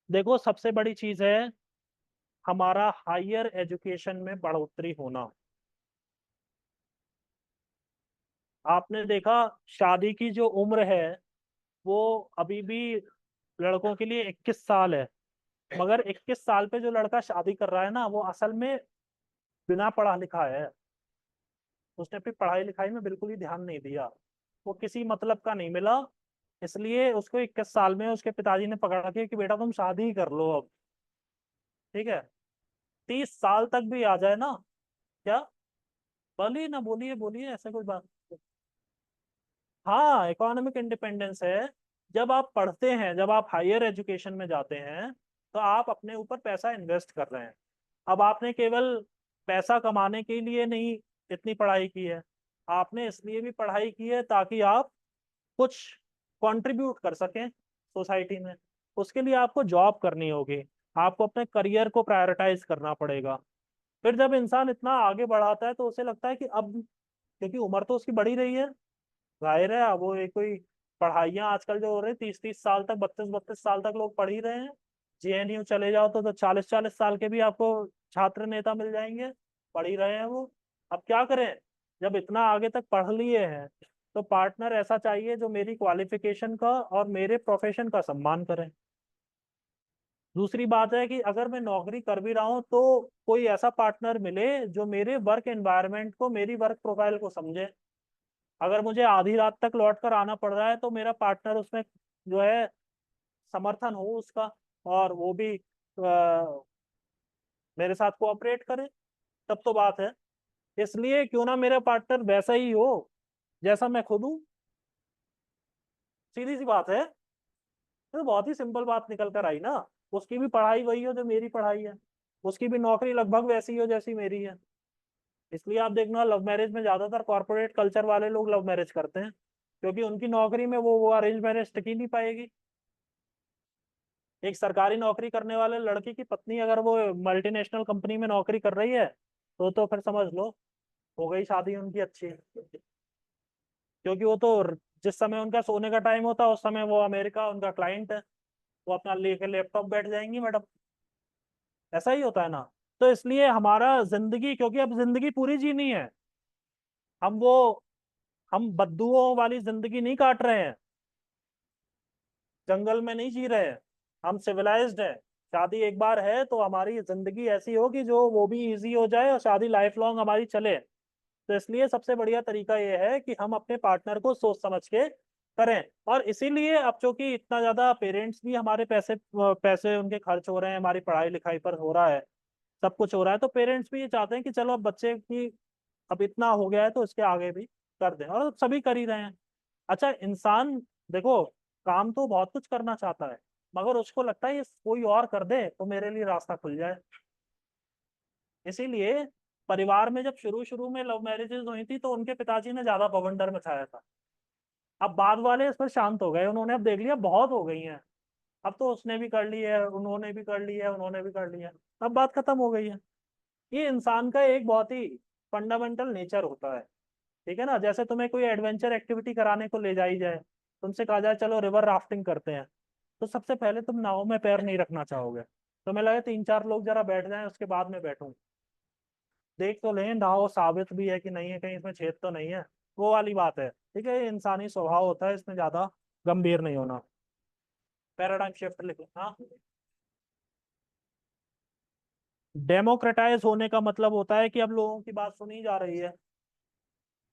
देखो, सबसे बड़ी चीज है हमारा हायर एजुकेशन में बढ़ोतरी होना। आपने देखा, शादी की जो उम्र है वो अभी भी लड़कों के लिए 21 साल है। मगर 21 साल पे जो लड़का शादी कर रहा है ना, वो असल में बिना पढ़ा लिखा है। उसने अपनी पढ़ाई लिखाई में बिल्कुल ही ध्यान नहीं दिया, वो किसी मतलब का नहीं मिला, इसलिए उसको 21 साल में उसके पिताजी ने पकड़ा के कि बेटा तुम शादी ही कर लो अब। ठीक है, 30 साल तक भी आ जाए ना। क्या? बोलिए ना, बोलिए बोलिए, ऐसा कोई बात। हाँ, इकोनॉमिक इंडिपेंडेंस है। जब आप पढ़ते हैं, जब आप हायर एजुकेशन में जाते हैं, तो आप अपने ऊपर पैसा इन्वेस्ट कर रहे हैं। अब आपने केवल पैसा कमाने के लिए नहीं इतनी पढ़ाई की है, आपने इसलिए भी पढ़ाई की है ताकि आप कुछ कंट्रीब्यूट कर सकें सोसाइटी में। उसके लिए आपको जॉब करनी होगी, आपको अपने करियर को प्रायोरिटाइज करना पड़ेगा। फिर जब इंसान इतना आगे बढ़ाता है तो उसे लगता है कि अब, क्योंकि उम्र तो उसकी बढ़ ही रही है, जाहिर है अब वो एक कोई पढ़ाइयाँ आजकल जो हो रही है, 30-30 साल तक, 32-32 साल तक लोग पढ़ ही रहे हैं। जेएनयू चले जाओ तो 40-40 साल के भी आपको छात्र नेता मिल जाएंगे, पढ़ ही रहे हैं वो। अब क्या करें, जब इतना आगे तक पढ़ लिए हैं तो पार्टनर ऐसा चाहिए जो मेरी क्वालिफिकेशन का और मेरे प्रोफेशन का सम्मान करे। दूसरी बात है कि अगर मैं नौकरी कर भी रहा हूँ तो कोई ऐसा पार्टनर मिले जो मेरे वर्क एनवायरनमेंट को, मेरी वर्क प्रोफाइल को समझे। अगर मुझे आधी रात तक लौट कर आना पड़ रहा है तो मेरा पार्टनर उसमें जो है समर्थन हो उसका, और वो भी मेरे साथ कोऑपरेट करे, तब तो बात है। इसलिए क्यों ना मेरा पार्टनर वैसा ही हो जैसा मैं खुद हूँ। सीधी सी बात है, तो बहुत ही सिंपल बात निकल कर आई ना। उसकी भी पढ़ाई वही हो जो मेरी पढ़ाई है, उसकी भी नौकरी लगभग वैसी हो जैसी मेरी है। इसलिए आप देखना, लव मैरिज में ज्यादातर कॉर्पोरेट कल्चर वाले लोग लव मैरिज करते हैं, क्योंकि उनकी नौकरी में वो अरेंज मैरिज टिक ही नहीं पाएगी। एक सरकारी नौकरी करने वाले लड़के की पत्नी अगर वो मल्टीनेशनल कंपनी में नौकरी कर रही है, तो फिर समझ लो हो गई शादी उनकी अच्छी। क्योंकि वो तो जिस समय उनका सोने का टाइम होता है उस समय वो अमेरिका उनका क्लाइंट है, वो अपना लेके लैपटॉप बैठ जाएंगी मैडम। ऐसा ही होता है ना। तो इसलिए हमारा जिंदगी, क्योंकि अब जिंदगी पूरी जीनी है, हम वो हम बद्दुओं वाली जिंदगी नहीं काट रहे हैं, जंगल में नहीं जी रहे हैं, हम सिविलाइज्ड है। शादी एक बार है तो हमारी जिंदगी ऐसी हो कि जो वो भी इजी हो जाए और शादी लाइफ लॉन्ग हमारी चले। तो इसलिए सबसे बढ़िया तरीका ये है कि हम अपने पार्टनर को सोच समझ के करें। और इसीलिए अब चूंकि इतना ज्यादा पेरेंट्स भी हमारे पैसे पैसे उनके खर्च हो रहे हैं, हमारी पढ़ाई लिखाई पर हो रहा है, सब कुछ हो रहा है, तो पेरेंट्स भी ये चाहते हैं कि चलो अब बच्चे की अब इतना हो गया है तो इसके आगे भी कर दें, और सभी कर ही रहे हैं। अच्छा, इंसान देखो काम तो बहुत कुछ करना चाहता है, मगर उसको लगता है ये कोई और कर दे तो मेरे लिए रास्ता खुल जाए। इसीलिए परिवार में जब शुरू शुरू में लव मैरिजेस हुई थी तो उनके पिताजी ने ज्यादा बवंडर मचाया था। अब बाद वाले इस पर शांत हो गए, उन्होंने अब देख लिया बहुत हो गई हैं, अब तो उसने भी कर ली है, उन्होंने भी कर ली है, उन्होंने भी कर लिया, अब बात खत्म हो गई है। ये इंसान का एक बहुत ही फंडामेंटल नेचर होता है। ठीक है ना, जैसे तुम्हें कोई एडवेंचर एक्टिविटी कराने को ले जाई जाए, तुमसे कहा जाए चलो रिवर राफ्टिंग करते हैं, तो सबसे पहले तुम नाव में पैर नहीं रखना चाहोगे, तुम्हें लगे 3-4 लोग जरा बैठ जाएं उसके बाद में बैठूं, देख तो लें नाव साबित भी है कि नहीं है, कहीं इसमें छेद तो नहीं है, वो वाली बात है। ठीक है, ये इंसानी स्वभाव होता है, इसमें ज्यादा गंभीर नहीं होना। पैराडाइम शिफ्ट लिखो। हाँ, डेमोक्रेटाइज होने का मतलब होता है कि अब लोगों की बात सुनी जा रही है,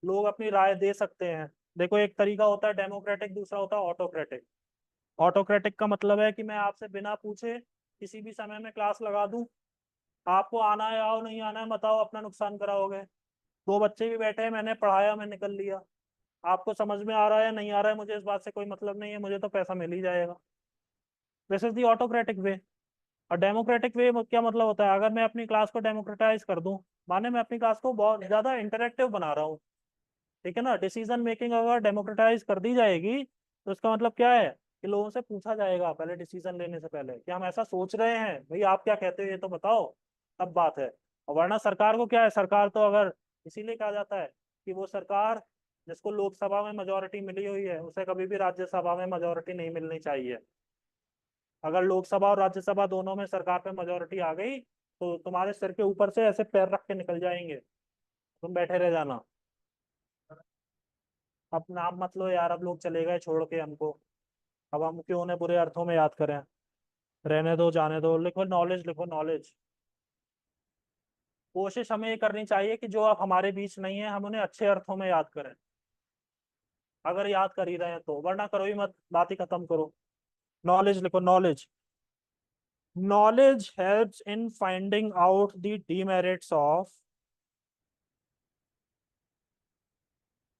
लोग अपनी राय दे सकते हैं। देखो एक तरीका होता है डेमोक्रेटिक, दूसरा होता है ऑटोक्रेटिक। ऑटोक्रेटिक का मतलब है कि मैं आपसे बिना पूछे किसी भी समय में क्लास लगा दूं, आपको आना है आओ, नहीं आना है बताओ, अपना नुकसान कराओगे। दो बच्चे भी बैठे हैं, मैंने पढ़ाया, मैं निकल लिया, आपको समझ में आ रहा है नहीं आ रहा है मुझे इस बात से कोई मतलब नहीं है, मुझे तो पैसा मिल ही जाएगा। दिस इज दी ऑटोक्रेटिक वे। और डेमोक्रेटिक वे क्या मतलब होता है, अगर मैं अपनी क्लास को डेमोक्रेटाइज कर दूं, माने मैं अपनी क्लास को बहुत ज्यादा इंटरेक्टिव बना रहा हूँ, ठीक है ना, डिसीजन मेकिंग अगर डेमोक्रेटाइज कर दी जाएगी तो इसका मतलब क्या है कि लोगों से पूछा जाएगा पहले डिसीजन लेने से पहले कि हम ऐसा सोच रहे हैं, भाई आप क्या कहते हो ये तो बताओ, तब बात है। और वरना सरकार को क्या है, सरकार तो अगर इसीलिए कहा जाता है कि वो सरकार जिसको लोकसभा में मेजोरिटी मिली हुई है उसे कभी भी राज्यसभा में मेजोरिटी नहीं मिलनी चाहिए। अगर लोकसभा और राज्यसभा दोनों में सरकार पे मेजोरिटी आ गई तो तुम्हारे सिर के ऊपर से ऐसे पैर रख के निकल जाएंगे, तुम बैठे रह जाना। अब नाम मत लो यार, अब लोग चले गए छोड़ के हमको, अब हम क्यों उन्हें बुरे अर्थों में याद करें। रहने दो, जाने दो, लिखो नॉलेज, लिखो नॉलेज। कोशिश हमें ये करनी चाहिए कि जो अब हमारे बीच नहीं है हम उन्हें अच्छे अर्थों में याद करें, अगर याद कर ही रहे हैं तो, वरना करो ही मत, बात ही खत्म करो। नॉलेज लिखो, knowledge. Knowledge helps in finding out the demerits of,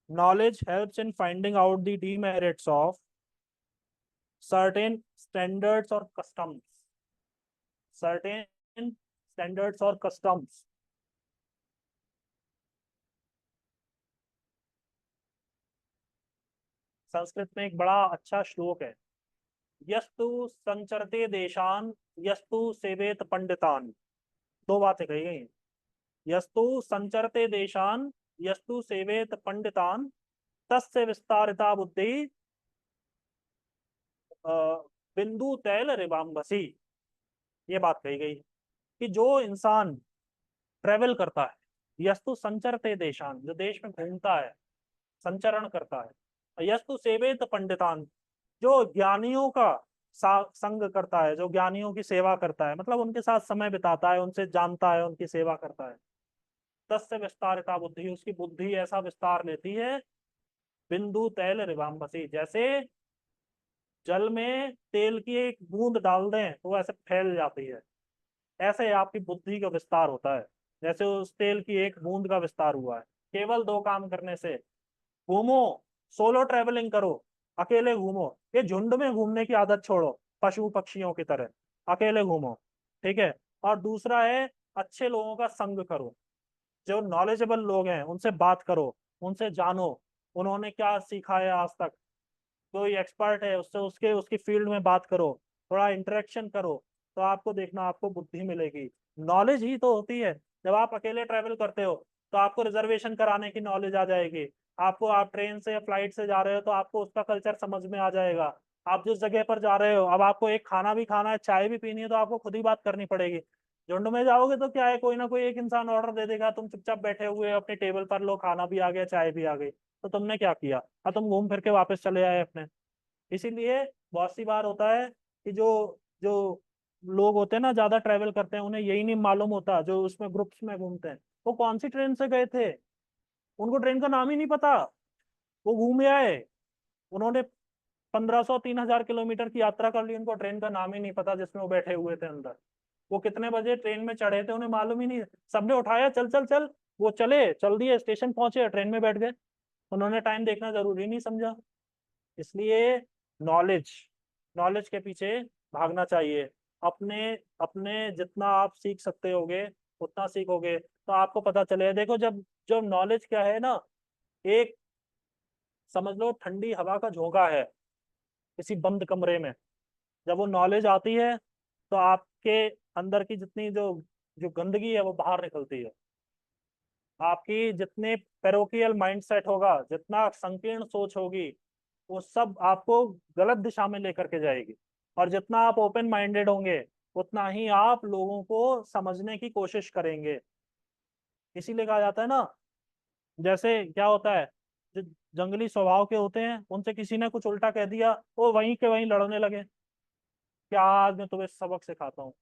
knowledge helps in finding out the demerits of certain standards or customs, certain standards or customs। Sanskrit में एक बड़ा अच्छा श्लोक है, यस्तु संचरते देशान, यस्तु सेवेत पंडितान। दो बातें कही गई हैं। यस्तु संचरते देशान, यस्तु सेवेत पंडितान, तस्य विस्तारिता बुद्धि अ, बिंदु तैल रिवाम्बसी। ये बात कही गई कि जो इंसान ट्रेवल करता है, यस्तु संचरते देशान, जो देश में घूमता है, संचरण करता है, यस्तु सेवेत पंडितान, जो ज्ञानियों का संग करता है, जो ज्ञानियों की सेवा करता है, मतलब उनके साथ समय बिताता है, उनसे जानता है, उनकी सेवा करता है, तस्य विस्तारिता बुद्धि, उसकी बुद्धि ऐसा विस्तार लेती है, बिंदु तैल रिवाम्बसी, जैसे जल में तेल की एक बूंद डाल दें तो वो ऐसे फैल जाती है, ऐसे आपकी बुद्धि का विस्तार होता है, जैसे उस तेल की एक बूंद का विस्तार हुआ है केवल दो काम करने से। घूमो, सोलो ट्रेवलिंग करो, अकेले घूमो, ये झुंड में घूमने की आदत छोड़ो, पशु पक्षियों की तरह अकेले घूमो। ठीक है। और दूसरा है अच्छे लोगों का संग करो, जो नॉलेजेबल लोग हैं उनसे बात करो, उनसे जानो, उन्होंने क्या सीखा है आज तक, कोई एक्सपर्ट है उससे उसके उसकी फील्ड में बात करो, थोड़ा इंटरेक्शन करो, तो आपको देखना आपको बुद्धि मिलेगी। नॉलेज ही तो होती है, जब आप अकेले ट्रेवल करते हो तो आपको रिजर्वेशन कराने की नॉलेज आ जाएगी, आपको, आप ट्रेन से या फ्लाइट से जा रहे हो तो आपको उसका कल्चर समझ में आ जाएगा। आप जिस जगह पर जा रहे हो, अब आपको एक खाना भी खाना है, चाय भी पीनी है, तो आपको खुद ही बात करनी पड़ेगी। झुंड में जाओगे तो क्या है, कोई ना कोई एक इंसान ऑर्डर दे देगा, तुम चुपचाप बैठे हुए हो अपने टेबल पर, लो खाना भी आ गया चाय भी आ गई, तो तुमने क्या किया, अब तुम घूम फिर के वापस चले आए अपने। इसीलिए बहुत सी बार होता है कि जो जो लोग होते हैं ना ज्यादा ट्रैवल करते हैं, उन्हें यही नहीं मालूम होता, जो उसमें ग्रुप्स में घूमते हैं, वो कौन सी ट्रेन से गए थे, उनको ट्रेन का नाम ही नहीं पता, वो घूम आए, उन्होंने 1500-3000 किलोमीटर की यात्रा कर ली, उनको ट्रेन का नाम ही नहीं पता जिसमें वो बैठे हुए थे अंदर। वो कितने बजे ट्रेन में चढ़े थे उन्हें मालूम ही नहीं। सबने उठाया, चल चल चल, वो चल दिए, स्टेशन पहुंचे, ट्रेन में बैठ गए। उन्होंने टाइम देखना जरूरी नहीं समझा। इसलिए नॉलेज नॉलेज के पीछे भागना चाहिए। अपने अपने जितना आप सीख सकते होगे उतना सीखोगे तो आपको पता चलेगा। देखो, जब जब नॉलेज क्या है ना, एक समझ लो ठंडी हवा का झोंका है किसी बंद कमरे में। जब वो नॉलेज आती है तो आपके अंदर की जितनी जो जो गंदगी है वो बाहर निकलती है। आपकी जितने पेरोकियल माइंडसेट होगा, जितना संकीर्ण सोच होगी, वो सब आपको गलत दिशा में लेकर के जाएगी। और जितना आप ओपन माइंडेड होंगे उतना ही आप लोगों को समझने की कोशिश करेंगे। इसीलिए कहा जाता है ना, जैसे क्या होता है, जो जंगली स्वभाव के होते हैं उनसे किसी ने कुछ उल्टा कह दिया, वो वहीं के वहीं लड़ने लगे कि आज मैं तुम्हें सबक सिखाता हूँ।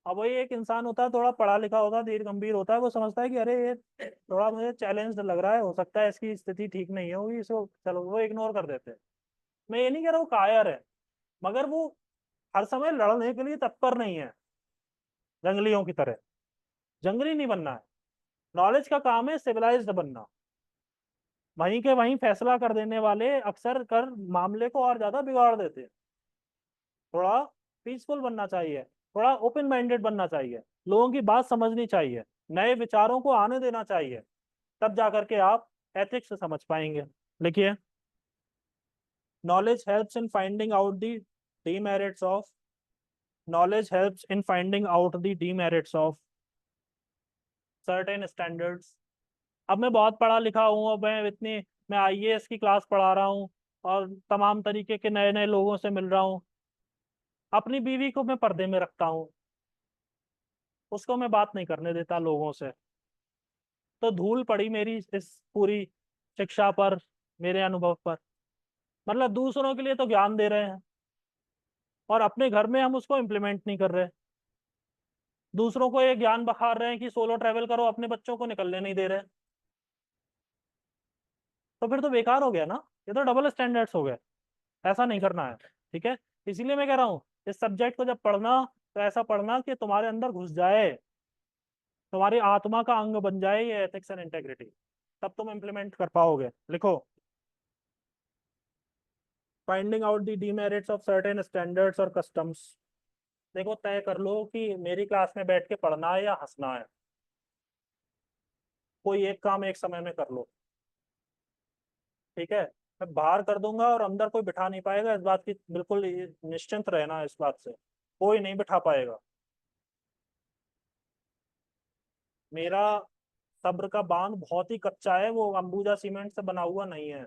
अब वही एक इंसान होता है, थोड़ा पढ़ा लिखा होता है, धीर गंभीर होता है, वो समझता है कि अरे ये थोड़ा मुझे चैलेंज लग रहा है, हो सकता है इसकी स्थिति ठीक नहीं है होगी, इसको चलो वो इग्नोर कर देते हैं। मैं ये नहीं कह रहा वो कायर है, मगर वो हर समय लड़ने के लिए तत्पर नहीं है जंगलियों की तरह। जंगली नहीं बनना है। नॉलेज का काम है सिविलाइज्ड बनना। वहीं के वहीं फैसला कर देने वाले अक्सर कर मामले को और ज्यादा बिगाड़ देते हैं। थोड़ा पीसफुल बनना चाहिए, थोड़ा ओपन माइंडेड बनना चाहिए, लोगों की बात समझनी चाहिए, नए विचारों को आने देना चाहिए। तब जाकर के आप एथिक्स से समझ पाएंगे। लिखिए, knowledge helps in finding out the demerits of knowledge helps in finding out the demerits of certain standards। अब मैं बहुत पढ़ा लिखा हूँ, अब मैं आईएएस की क्लास पढ़ा रहा हूँ और तमाम तरीके के नए नए लोगों से मिल रहा हूँ। अपनी बीवी को मैं पर्दे में रखता हूँ, उसको मैं बात नहीं करने देता लोगों से। तो धूल पड़ी मेरी इस पूरी शिक्षा पर, मेरे अनुभव पर। मतलब दूसरों के लिए तो ज्ञान दे रहे हैं और अपने घर में हम उसको इम्प्लीमेंट नहीं कर रहे। दूसरों को ये ज्ञान बखा रहे हैं कि सोलो ट्रैवल करो, अपने बच्चों को निकलने नहीं दे रहे। तो फिर तो बेकार हो गया ना, ये तो डबल स्टैंडर्ड्स हो गए। ऐसा नहीं करना है, ठीक है। इसीलिए मैं कह रहा हूँ, इस सब्जेक्ट को जब पढ़ना तो ऐसा पढ़ना कि तुम्हारे अंदर घुस जाए, तुम्हारी आत्मा का अंग बन जाए ये एथिक्स एंड इंटेग्रिटी। तब तुम इम्प्लीमेंट कर पाओगे। लिखो, finding out the demerits of certain standards और कस्टम्स। देखो, तय कर लो कि मेरी क्लास में बैठ के पढ़ना है या हंसना है। कोई एक काम एक समय में कर लो, ठीक है। मैं बाहर कर दूंगा और अंदर कोई बिठा नहीं पाएगा, इस बात की बिल्कुल निश्चिंत रहना। इस बात से कोई नहीं बिठा पाएगा। मेरा सब्र का बांध बहुत ही कच्चा है, वो अंबुजा सीमेंट से बना हुआ नहीं है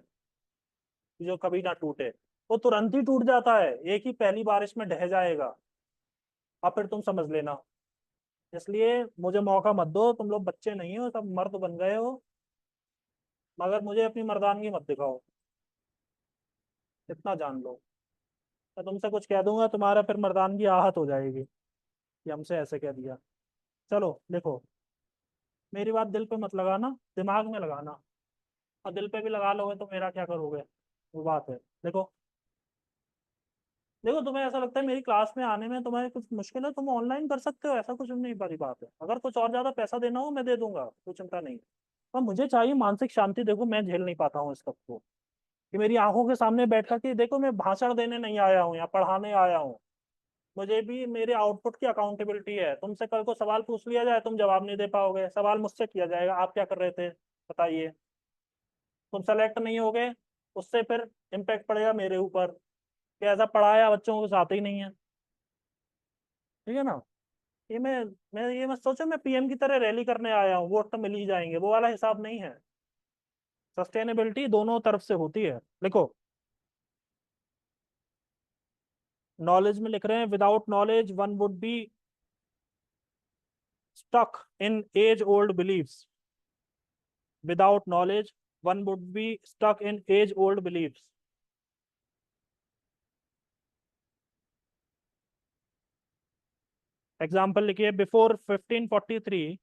जो कभी ना टूटे। वो तुरंत ही टूट जाता है, एक ही पहली बारिश में ढह जाएगा। अब फिर तुम समझ लेना। इसलिए मुझे मौका मत दो, तुम लोग बच्चे नहीं हो, सब मर्द बन गए हो। मगर मुझे अपनी मर्दानगी मत दिखाओ, इतना जान लो। मैं तुमसे कुछ कह दूंगा, तुम्हारा फिर मर्दानगी आहत हो जाएगी कि हमसे ऐसे कह दिया। चलो देखो, मेरी बात दिल पे मत लगाना, दिमाग में लगाना। और दिल पे भी लगा लोगे तो मेरा क्या करोगे, वो बात है। देखो, देखो तुम्हें ऐसा लगता है मेरी क्लास में आने में तुम्हें कुछ मुश्किल है, तुम ऑनलाइन कर सकते हो, ऐसा कुछ नहीं बड़ी बात है। अगर कुछ और ज्यादा पैसा देना हो मैं दे दूंगा, कोई चिंता नहीं। पर मुझे चाहिए मानसिक शांति। देखो, मैं झेल नहीं पाता हूँ इस सब को, कि मेरी आंखों के सामने बैठ कर के देखो, मैं भाषण देने नहीं आया हूँ या पढ़ाने आया हूँ। मुझे भी मेरे आउटपुट की अकाउंटेबिलिटी है। तुमसे कल को सवाल पूछ लिया जाए, तुम जवाब नहीं दे पाओगे, सवाल मुझसे किया जाएगा आप क्या कर रहे थे बताइए। तुम सेलेक्ट नहीं होगे, उससे फिर इम्पेक्ट पड़ेगा मेरे ऊपर कि ऐसा पढ़ाया बच्चों को साथ ही नहीं है। ठीक है ना। ये मत सोचो मैं पीएम की तरह रैली करने आया हूँ, वोट तो मिल ही जाएंगे, वो वाला हिसाब नहीं है। सस्टेनेबिलिटी दोनों तरफ से होती है। लिखो, नॉलेज में लिख रहे हैं, without knowledge one would be stuck in age old believes. Without knowledge, one would be stuck in age-old beliefs. Example लिखिए, before 1543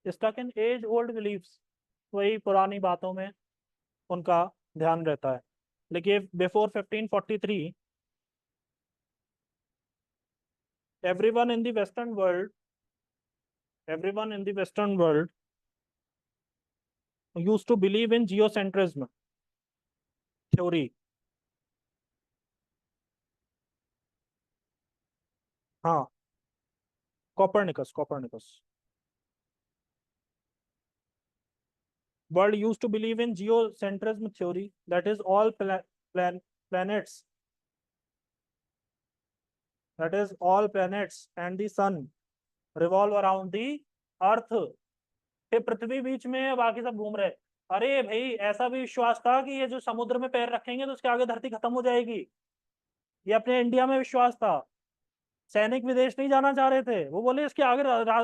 stuck in age old beliefs. वही पुरानी बातों में उनका ध्यान रहता है। लिखिए before 1543 everyone in the western world everyone in the western world used to believe in geocentrism theory. हाँ, Copernicus world used to believe in geocentrism theory, that is all plan planets that is all planets and the sun revolve around the earth. फिर पृथ्वी बीच में है, बाकी सब घूम रहे। अरे भाई, ऐसा भी विश्वास था कि ये जो समुद्र में पैर रखेंगे तो उसके आगे धरती खत्म हो जाएगी। ये अपने इंडिया में विश्वास था। सैनिक विदेश नहीं जाना चाह रहे थे, वो बोले इसके आगे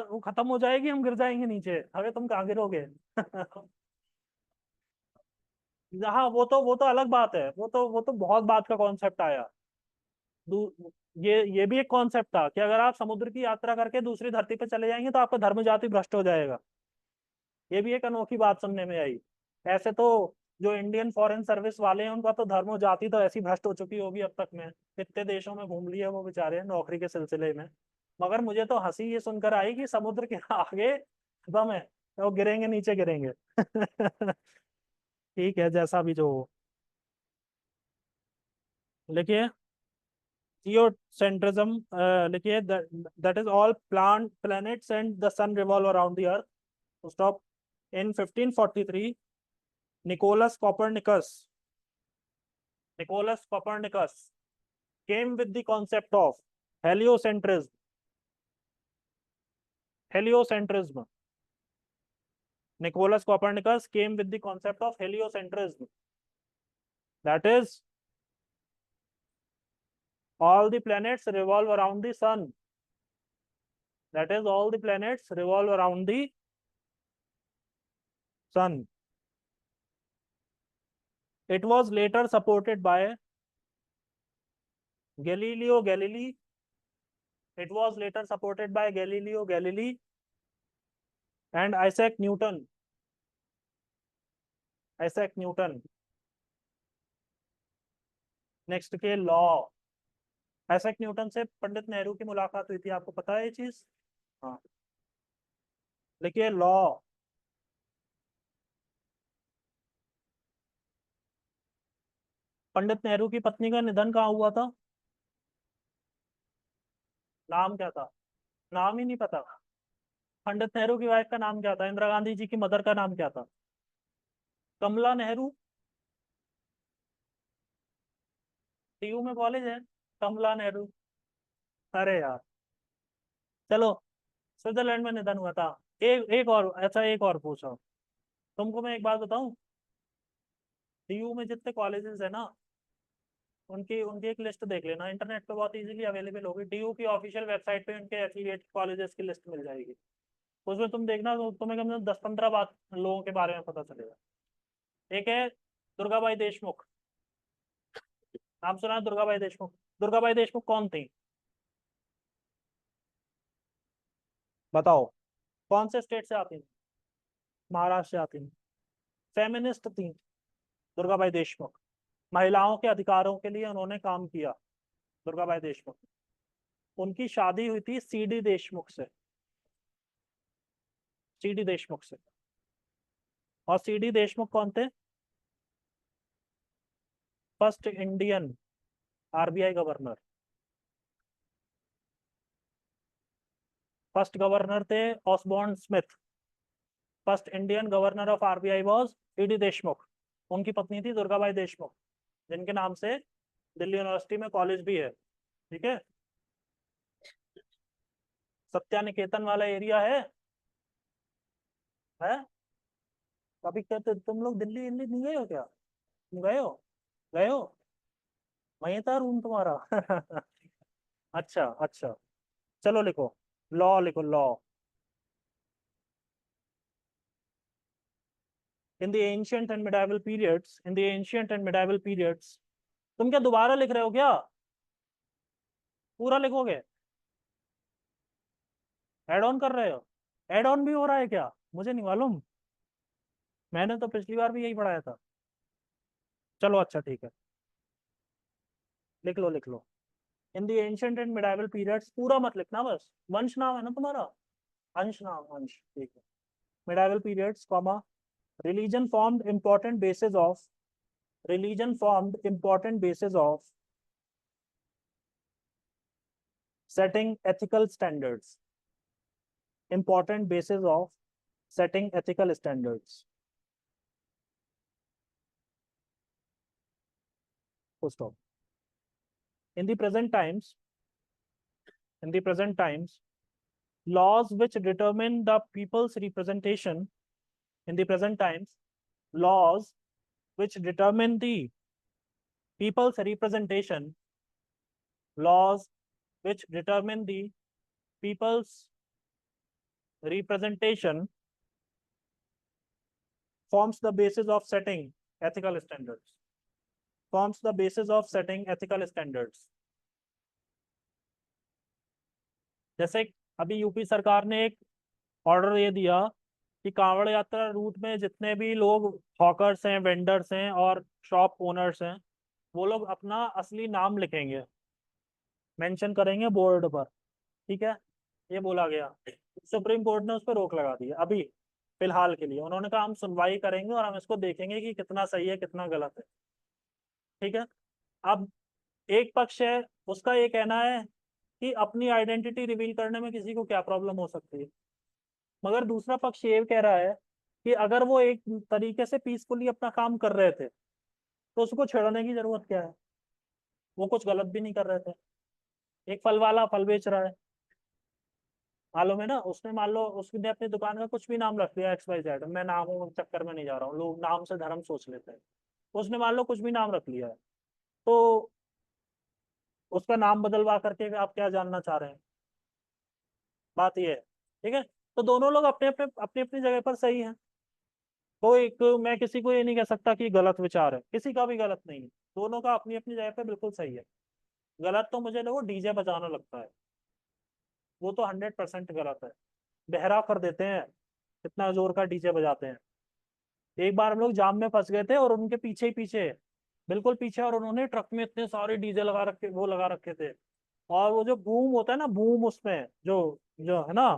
वो खत्म हो जाएगी, हम गिर जाएंगे नीचे। अरे तुम कहाँ गिरोगे? हाँ, वो तो अलग बात है। वो तो बहुत बात का कॉन्सेप्ट आया। ये भी एक कॉन्सेप्ट था कि अगर आप समुद्र की यात्रा करके दूसरी धरती पे चले जाएंगे तो आपका धर्म जाति भ्रष्ट हो जाएगा। ये भी एक अनोखी बात सुनने में आई। ऐसे तो जो इंडियन फॉरेन सर्विस वाले हैं उनका तो धर्म जाति तो ऐसी भ्रष्ट हो चुकी होगी अब तक में। कितने देशों में घूम लिए वो बेचारे नौकरी के सिलसिले में। मगर मुझे तो हंसी ये सुनकर आई कि समुद्र के आगे दम है तो वो गिरेंगे, नीचे गिरेंगे। ठीक है, जैसा भी जो हो। लिखिए जियोसेंट्रिज्म, लिखिए that is all planets and the sun revolve around the earth. तो stop. In 1543 Nicholas Copernicus Nicholas Copernicus came with the concept of heliocentrism. Heliocentrism. Nicholas Copernicus came with the concept of heliocentrism. That is, all the planets revolve around the sun. That is, all the planets revolve around the sun. It was later supported by Galileo Galilei. It was later supported by Galileo Galilei and Isaac Newton. Isaac Newton. Next के law. Isaac Newton से पंडित नेहरू की मुलाकात हुई थी, आपको पता है ये चीज? हाँ, लिखिए लॉ। पंडित नेहरू की पत्नी का निधन कहाँ हुआ था? नाम क्या था? नाम ही नहीं पता। पंडित नेहरू की वाइफ का नाम क्या था? इंदिरा गांधी जी की मदर का नाम क्या था? कमला नेहरू। टीयू में कॉलेज है, कमला नेहरू। अरे यार, चलो। स्विट्जरलैंड में निधन हुआ था। एक और अच्छा, एक और पूछो। तुमको मैं एक बात बताऊं, टीयू में जितने कॉलेजेस है ना, उनकी उनकी एक लिस्ट देख लेना, इंटरनेट पे बहुत इजीली अवेलेबल होगी। डीयू की ऑफिशियल वेबसाइट पे उनके एफिलिएटेड कॉलेजेस की लिस्ट मिल जाएगी। उसमें तुम देखना तो तुम्हें कम से कम 10-15 बात लोगों के बारे में पता चलेगा। एक है दुर्गाबाई देशमुख। नाम सुना है दुर्गाबाई देशमुख? दुर्गाबाई देशमुख कौन थी? बताओ, कौन से स्टेट से आती थी? महाराष्ट्र से आती थी। फेमिनिस्ट थी दुर्गाबाई देशमुख। महिलाओं के अधिकारों के लिए उन्होंने काम किया, दुर्गाबाई देशमुख। उनकी शादी हुई थी सीडी देशमुख से। सीडी देशमुख से। और सीडी देशमुख कौन थे? First Indian RBI governor. First governor थे Osborne Smith. First Indian governor of RBI was CD Deshmukh. उनकी पत्नी थी दुर्गाबाई देशमुख, जिनके नाम से दिल्ली यूनिवर्सिटी में कॉलेज भी है। ठीक है। सत्या निकेतन वाला एरिया है। कभी कहते तुम लोग दिल्ली दिल्ली नहीं गए हो क्या? तुम गए हो? गए हो? वहीं था रूम तुम्हारा? अच्छा अच्छा। चलो लिखो, लॉ लिखो law. In the ancient and medieval periods. तुम क्या दोबारा लिख रहे हो क्या? पूरा लिखोगे? एड ऑन कर रहे हो? एड ऑन भी हो रहा है क्या? मुझे नहीं मालूम। मैंने तो पिछली बार भी यही पढ़ाया था। चलो अच्छा, ठीक है। लिख लो लिख लो। In the ancient and medieval periods, पूरा मत लिखना, बस वंश नाम है ना तुम्हारा, अंश नाम, अंश, ठीक है। Medieval periods comma, religion formed important basis of religion formed important basis of setting ethical standards, important basis of setting ethical standards, full stop. In the present times, in the present times, laws which determine the people's representation, in the present times, laws which determine the people's representation, laws which determine the people's representation forms the basis of setting ethical standards, forms the basis of setting ethical standards. जैसे अभी UP सरकार ने एक order ये दिया कि कांवड़ यात्रा root में जितने भी लोग हॉकर्स हैं, वेंडर्स हैं और शॉप ओनर्स हैं, वो लोग अपना असली नाम लिखेंगे, मेंशन करेंगे बोर्ड पर, ठीक है। ये बोला गया, सुप्रीम कोर्ट ने उस पर रोक लगा दी अभी फिलहाल के लिए। उन्होंने कहा हम सुनवाई करेंगे और हम इसको देखेंगे कि कितना सही है कितना गलत है, ठीक है। अब एक पक्ष है, उसका ये कहना है कि अपनी आइडेंटिटी रिवील करने में किसी को क्या प्रॉब्लम हो सकती है, मगर दूसरा पक्ष ये कह रहा है कि अगर वो एक तरीके से पीसफुली अपना काम कर रहे थे तो उसको छेड़ने की जरूरत क्या है, वो कुछ गलत भी नहीं कर रहे थे। एक फल वाला फल बेच रहा है, मालूम है ना, उसने मान लो उसने अपनी दुकान का कुछ भी नाम रख दिया XYZ, मैं नामों के चक्कर में नहीं जा रहा हूँ, लोग नाम से धर्म सोच लेते हैं, उसने मान लो कुछ भी नाम रख लिया है, तो उसका नाम बदलवा करके आप क्या जानना चाह रहे हैं, बात ये है, ठीक है। तो दोनों लोग अपने अपने अपनी अपनी जगह पर सही है, मैं किसी को ये नहीं कह सकता कि गलत विचार है, किसी का भी गलत नहीं है, दोनों का अपनी अपनी जगह पे बिल्कुल सही है। गलत तो मुझे वो डीजे बजाना लगता है, वो तो 100% गलत है, बहरा कर देते हैं, इतना जोर का डीजे बजाते हैं। एक बार हम लोग जाम में फंस गए थे और उनके पीछे ही पीछे, बिल्कुल पीछे, और उन्होंने ट्रक में इतने सारे डीजे लगा रखे, वो लगा रखे थे, और वो जो बूम होता है ना, बूम उसमें जो जो है ना,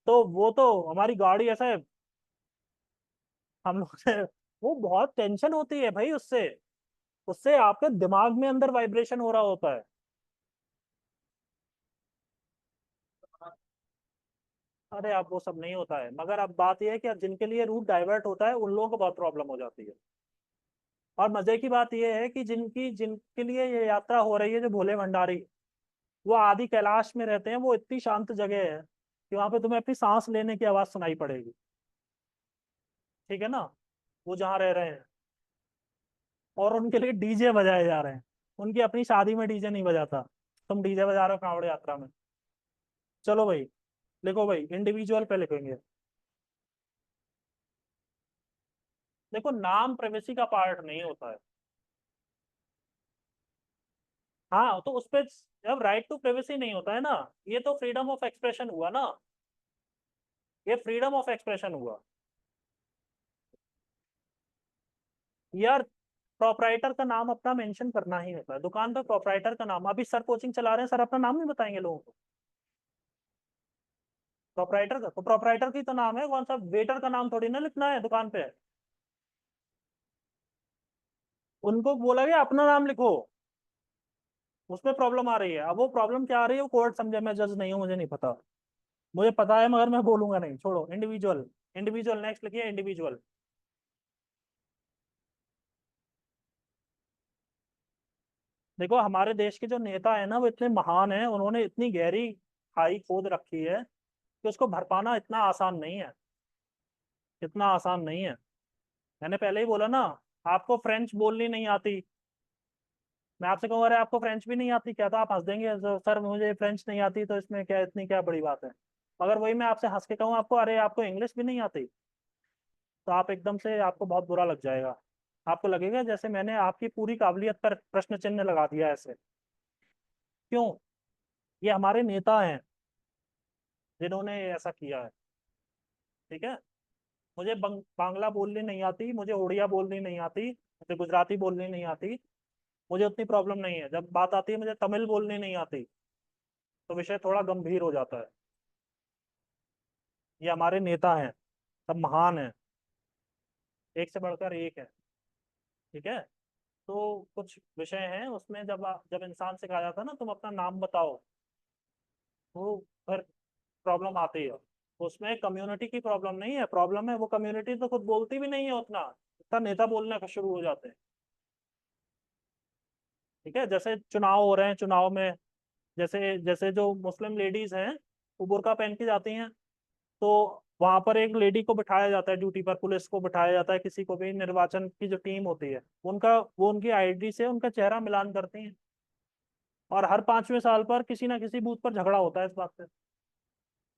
तो वो तो हमारी गाड़ी ऐसा है, हम लोग से वो बहुत टेंशन होती है भाई उससे, उससे आपके दिमाग में अंदर वाइब्रेशन हो रहा होता है। अरे अब वो सब नहीं होता है, मगर अब बात यह है कि अब जिनके लिए रूट डाइवर्ट होता है उन लोगों को बहुत प्रॉब्लम हो जाती है। और मजे की बात यह है कि जिनकी जिनके लिए ये यात्रा हो रही है, जो भोले भंडारी, वो आदि कैलाश में रहते हैं, वो इतनी शांत जगह है कि वहां पे तुम्हें अपनी सांस लेने की आवाज सुनाई पड़ेगी, ठीक है ना, वो जहाँ रह रहे हैं, और उनके लिए डीजे बजाए जा रहे हैं। उनकी अपनी शादी में डीजे नहीं बजाता, तुम डीजे बजा रहे हो कांवड़ यात्रा में। चलो भाई, लिखो भाई, इंडिविजुअल पे लिखेंगे। देखो नाम प्राइवेसी का पार्ट नहीं होता है। हाँ तो उस पे जब राइट टू प्राइवेसी नहीं होता है ना, ये तो फ्रीडम ऑफ एक्सप्रेशन हुआ ना, ये फ्रीडम ऑफ एक्सप्रेशन हुआ यार। प्रोपराइटर का नाम अपना मेंशन करना ही होता है दुकान पे, प्रोपराइटर का नाम। अभी सर कोचिंग चला रहे हैं, सर अपना नाम नहीं बताएंगे लोगों को, प्रोपराइटर का, तो प्रोपराइटर की तो नाम है, कौन सा वेटर का नाम थोड़ी ना लिखना है दुकान पे। उनको बोला गया अपना नाम लिखो, उसमें प्रॉब्लम आ रही है। अब वो प्रॉब्लम क्या आ रही है वो कोर्ट समझे, मैं जज नहीं हूँ, मुझे नहीं पता, मुझे पता है मगर मैं बोलूंगा नहीं, छोड़ो। इंडिविजुअल, इंडिविजुअल नेक्स्ट लिखिए, इंडिविजुअल। देखो हमारे देश के जो नेता है ना, वो इतने महान हैं, उन्होंने इतनी गहरी खाई खोद रखी है कि उसको भर पाना इतना आसान नहीं है, इतना आसान नहीं है। मैंने पहले ही बोला ना, आपको फ्रेंच बोलनी नहीं आती, मैं आपसे कहूँ अरे आपको फ्रेंच भी नहीं आती क्या, तो आप हंस देंगे, "तो सर मुझे फ्रेंच नहीं आती तो इसमें क्या, इतनी क्या बड़ी बात है"। अगर वही मैं आपसे हंस के कहूँ आपको अरे आपको इंग्लिश भी नहीं आती, तो आप एकदम से, आपको बहुत बुरा लग जाएगा, आपको लगेगा जैसे मैंने आपकी पूरी काबिलियत पर प्रश्न चिन्ह लगा दिया ऐसे। क्यों? ये हमारे नेता हैं जिन्होंने ऐसा किया है, ठीक है। मुझे बांग्ला बोलनी नहीं आती, मुझे उड़िया बोलनी नहीं आती, मुझे गुजराती बोलनी नहीं आती, मुझे उतनी प्रॉब्लम नहीं है। जब बात आती है मुझे तमिल बोलनी नहीं आती तो विषय थोड़ा गंभीर हो जाता है। ये हमारे नेता हैं, सब महान हैं, एक से बढ़कर एक है। ठीक है। तो कुछ विषय हैं उसमें, जब इंसान से कहा जाता है ना तुम अपना नाम बताओ, तो फिर प्रॉब्लम आती है। उसमें कम्युनिटी की प्रॉब्लम नहीं है, प्रॉब्लम है वो कम्युनिटी तो खुद बोलती भी नहीं है उतना, इतना नेता बोलने का शुरू हो जाते हैं। ठीक है। जैसे चुनाव हो रहे हैं, चुनाव में जैसे जैसे जो मुस्लिम लेडीज हैं वो बुर्का पहन के जाती हैं, तो वहां पर एक लेडी को बिठाया जाता है ड्यूटी पर, पुलिस को बिठाया जाता है, किसी को भी, निर्वाचन की जो टीम होती है वो उनकी आईडी से उनका चेहरा मिलान करती है। और हर 5वें साल पर किसी ना किसी बूथ पर झगड़ा होता है इस बात पे,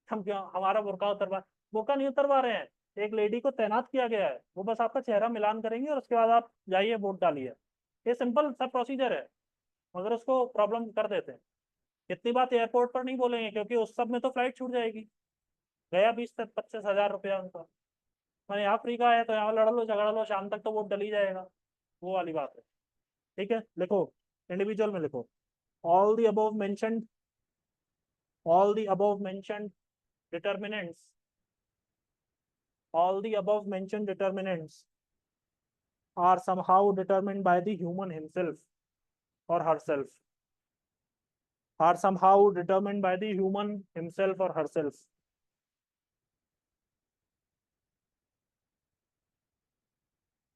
हम क्यों हमारा बुर्का उतरवा, बुर्का नहीं उतरवा रहे हैं, एक लेडी को तैनात किया गया है, वो बस आपका चेहरा मिलान करेंगे और उसके बाद आप जाइए वोट डालिए। ये सिंपल सा प्रोसीजर है, मगर उसको प्रॉब्लम कर देते हैं। इतनी बात एयरपोर्ट पर नहीं बोलेंगे क्योंकि उस सब में तो फ्लाइट छूट जाएगी, गया 20 से 25 हजार रुपया उनका। मैंने यहाँ फ्री का है तो यहाँ लड़ लो झगड़ा लो, शाम तक तो वोट डल ही जाएगा, वो वाली बात है। ठीक है, लिखो, इंडिविजुअल में लिखो, all the above mentioned, all the above mentioned determinants, all the above mentioned determinants are somehow determined by the human himself or herself, are somehow determined by the human himself or herself.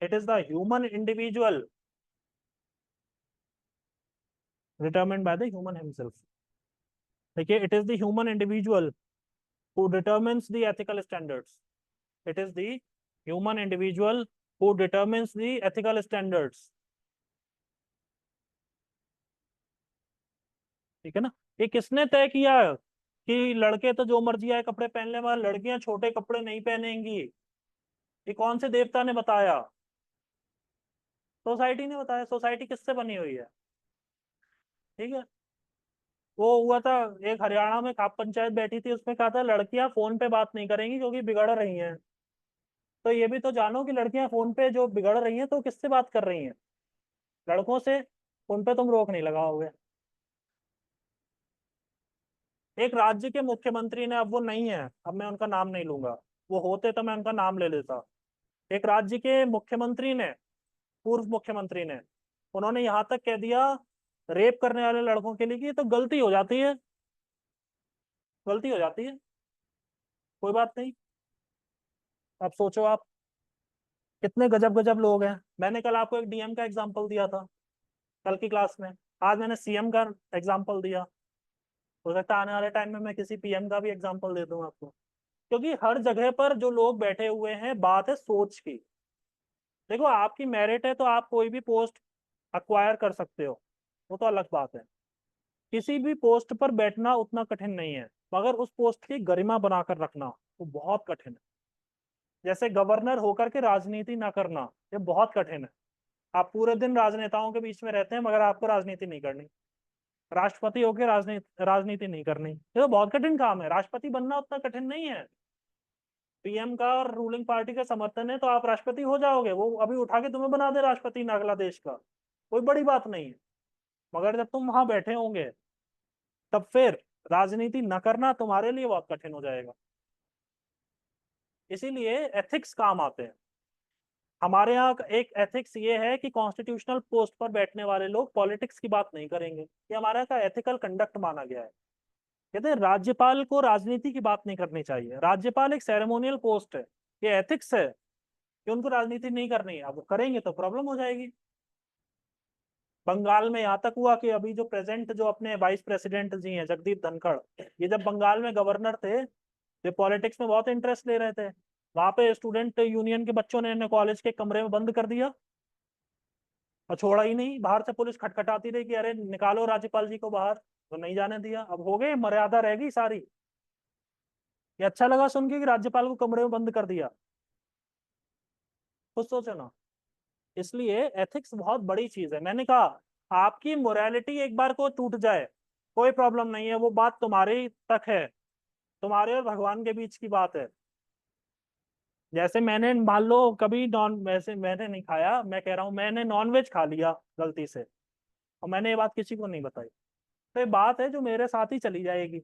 It is the human individual determined by the human himself. Okay, it is the human individual who determines the ethical standards. It is the human individual who determines the ethical standards. ठीक है ना। ये किसने तय किया कि लड़के तो जो मर्जी आए कपड़े पहन ले मगर लड़कियां छोटे कपड़े नहीं पहनेंगी? ये कौन से देवता ने बताया? सोसाइटी ने बताया। सोसाइटी किससे बनी हुई है? ठीक है। वो हुआ था, एक हरियाणा में खाप पंचायत बैठी थी, उसमें कहा था लड़कियां फोन पे बात नहीं करेंगी क्योंकि बिगड़ रही हैं। तो ये भी तो जानो कि लड़कियां फोन पे जो बिगड़ रही हैं तो किससे बात कर रही हैं? लड़कों से। उन पे तुम रोक नहीं लगाओगे। एक राज्य के मुख्यमंत्री ने, अब वो नहीं है, अब मैं उनका नाम नहीं लूंगा, वो होते तो मैं उनका नाम ले लेता। एक राज्य के मुख्यमंत्री ने, पूर्व मुख्यमंत्री ने, उन्होंने यहां तक कह दिया रेप करने वाले लड़कों के लिए कि ये तो गलती हो जाती है, गलती हो जाती है, कोई बात नहीं। अब सोचो आप, कितने गजब गजब लोग हैं। मैंने कल आपको एक डीएम का एग्जांपल दिया था कल की क्लास में, आज मैंने सीएम का एग्जांपल दिया, हो सकता है आने वाले टाइम में मैं किसी पीएम का भी एग्जांपल दे दूं आपको। क्योंकि हर जगह पर जो लोग बैठे हुए हैं, बात है सोच की। देखो, आपकी मेरिट है तो आप कोई भी पोस्ट अक्वायर कर सकते हो, वो तो अलग बात है। किसी भी पोस्ट पर बैठना उतना कठिन नहीं है, मगर उस पोस्ट की गरिमा बनाकर रखना वो बहुत कठिन है। जैसे गवर्नर होकर के राजनीति ना करना, ये बहुत कठिन है। आप पूरे दिन राजनेताओं के बीच में रहते हैं मगर आपको राजनीति नहीं करनी। राष्ट्रपति होकर राजनीति राजनीति नहीं करनी, ये तो बहुत कठिन काम है। राष्ट्रपति बनना उतना कठिन नहीं है। पीएम का और रूलिंग पार्टी का समर्थन है तो आप राष्ट्रपति हो जाओगे, वो अभी उठा के तुम्हें बना दे राष्ट्रपति नागला देश का, कोई बड़ी बात नहीं है। मगर जब तुम वहां बैठे होंगे तब फिर राजनीति न करना तुम्हारे लिए बहुत कठिन हो जाएगा। इसीलिए एथिक्स काम आते हैं। हमारे यहाँ एक एथिक्स ये है कि कॉन्स्टिट्यूशनल पोस्ट पर बैठने वाले लोग पॉलिटिक्स की बात नहीं करेंगे, ये हमारे यहाँ का एथिकल कंडक्ट माना गया है। कहते हैं राज्यपाल को राजनीति की बात नहीं करनी चाहिए, राज्यपाल एक सेरेमोनियल पोस्ट है, ये एथिक्स है कि उनको राजनीति नहीं करनी है। अब वो करेंगे तो प्रॉब्लम हो जाएगी। बंगाल में यहाँ तक हुआ कि अभी जो प्रेजेंट जो अपने वाइस प्रेसिडेंट जी हैं जगदीप धनखड़, ये जब बंगाल में गवर्नर थे, ये पॉलिटिक्स में बहुत इंटरेस्ट ले रहे थे। वहां पे स्टूडेंट यूनियन के बच्चों ने इन्हें कॉलेज के कमरे में बंद कर दिया और छोड़ा ही नहीं। बाहर से पुलिस खटखटाती रही कि अरे निकालो राज्यपाल जी को बाहर, तो नहीं जाने दिया। अब हो गए, मर्यादा रह गई सारी। ये अच्छा लगा सुन के कि राज्यपाल को कमरे में बंद कर दिया? कुछ सोचो ना। इसलिए एथिक्स बहुत बड़ी चीज है। मैंने कहा आपकी मोरालिटी एक बार को टूट जाए कोई प्रॉब्लम नहीं है, वो बात तुम्हारे तक है, तुम्हारे और भगवान के बीच की बात है। जैसे मैंने मान लो कभी नॉन, वैसे मैंने नहीं खाया, मैं कह रहा हूँ मैंने नॉन वेज खा लिया गलती से, और मैंने ये बात किसी को नहीं बताई। तो ये बात है जो मेरे साथ ही चली जाएगी।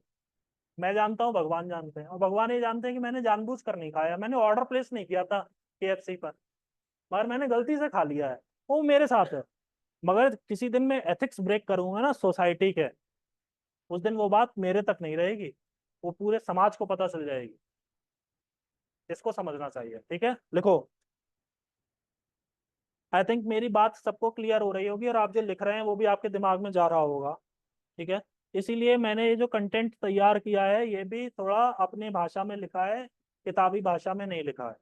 मैं जानता हूँ, भगवान जानते हैं, और भगवान ये जानते हैं कि मैंने जानबूझ कर नहीं खाया, मैंने ऑर्डर प्लेस नहीं किया था KFC पर, मगर मैंने गलती से खा लिया है, वो मेरे साथ है। मगर किसी दिन मैं एथिक्स ब्रेक करूंगा ना सोसाइटी के, उस दिन वो बात मेरे तक नहीं रहेगी, वो पूरे समाज को पता चल जाएगी। इसको समझना चाहिए, ठीक है। लिखो। आई थिंक मेरी बात सबको क्लियर हो रही होगी, और आप जो लिख रहे हैं वो भी आपके दिमाग में जा रहा होगा, ठीक है। इसीलिए मैंने ये जो कंटेंट तैयार किया है ये भी थोड़ा अपनी भाषा में लिखा है, किताबी भाषा में नहीं लिखा है।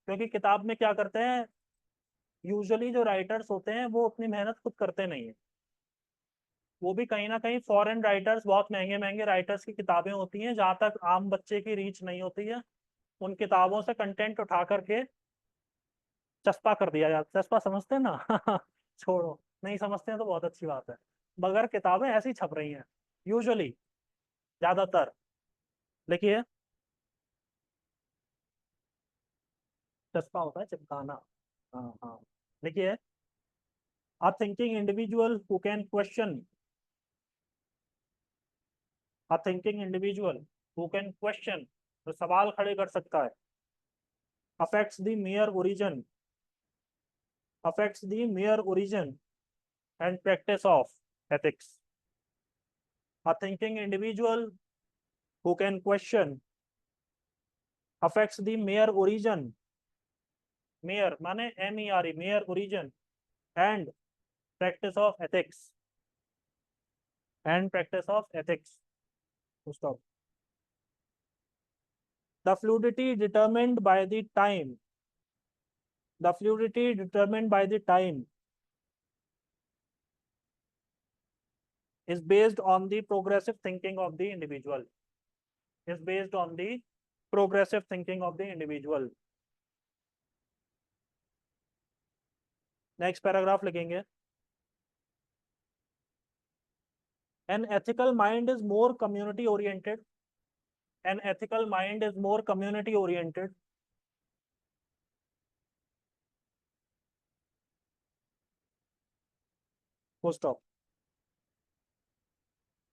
क्योंकि किताब में क्या करते हैं, यूजुअली जो राइटर्स होते हैं वो अपनी मेहनत खुद करते नहीं है, वो भी कहीं ना कहीं फॉरेन राइटर्स, बहुत महंगे महंगे राइटर्स की किताबें होती हैं जहाँ तक आम बच्चे की रीच नहीं होती है, उन किताबों से कंटेंट उठा करके चस्पा कर दिया जाता। चस्पा समझते हैं ना छोड़ो, नहीं समझते हैं तो बहुत अच्छी बात है। मगर किताबें ऐसी छप रही हैं यूजुअली, ज्यादातर। लिखिए, चस्पा होता है चिपकाना। हाँ हाँ। लिखिए, a thinking individual who can question, a thinking individual who can question, तो सवाल खड़े कर सकता है, affects the mere origin, affects the mere origin and practice of ethics. A thinking individual who can question affects the mere origin, mere माने MERE, mere origin and practice of ethics, and practice of ethics. Stop. The fluidity determined by the time, the fluidity determined by the time is based on the progressive thinking of the individual, is based on the progressive thinking of the individual. Next paragraph लिखेंगे, an ethical mind is more community oriented, an ethical mind is more community oriented, full stop.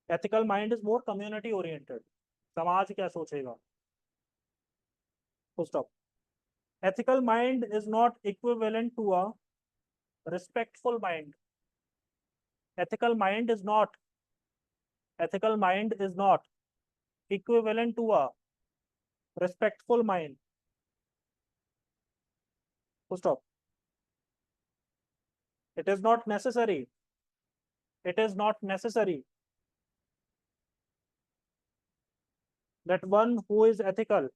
Ethical mind is more community oriented, समाज क्या सोचेगा, full stop. Ethical mind is not equivalent to a respectful mind. Ethical mind is not, ethical mind is not equivalent to a respectful mind, full stop. It is not necessary, it is not necessary that one who is ethical,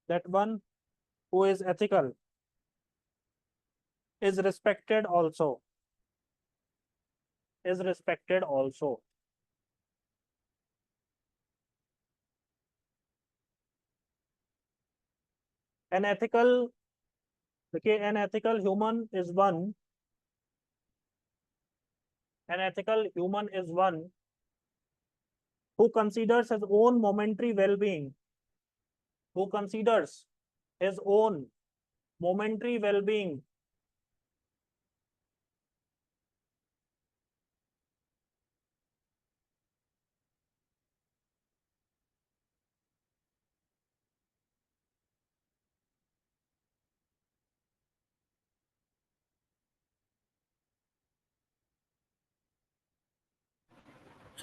that one who is ethical is respected also, is respected also. An ethical, okay, an ethical human is one, an ethical human is one who considers his own momentary well-being, who considers his own momentary well-being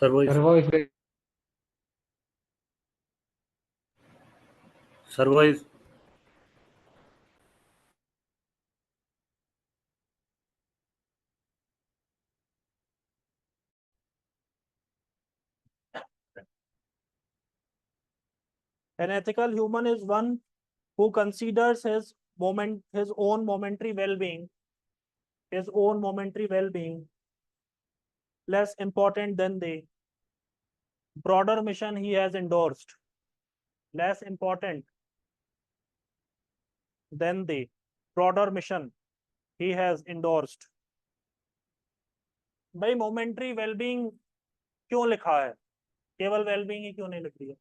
सर्वोइस सर्वोइस सर्वोइस an ethical human is one who considers his own momentary well-being, his own momentary well-being less important than the broader mission he has endorsed, less important than the broader mission he has endorsed. भाई momentary wellbeing क्यों लिखा है, केवल wellbeing ही क्यों नहीं लिख रही है?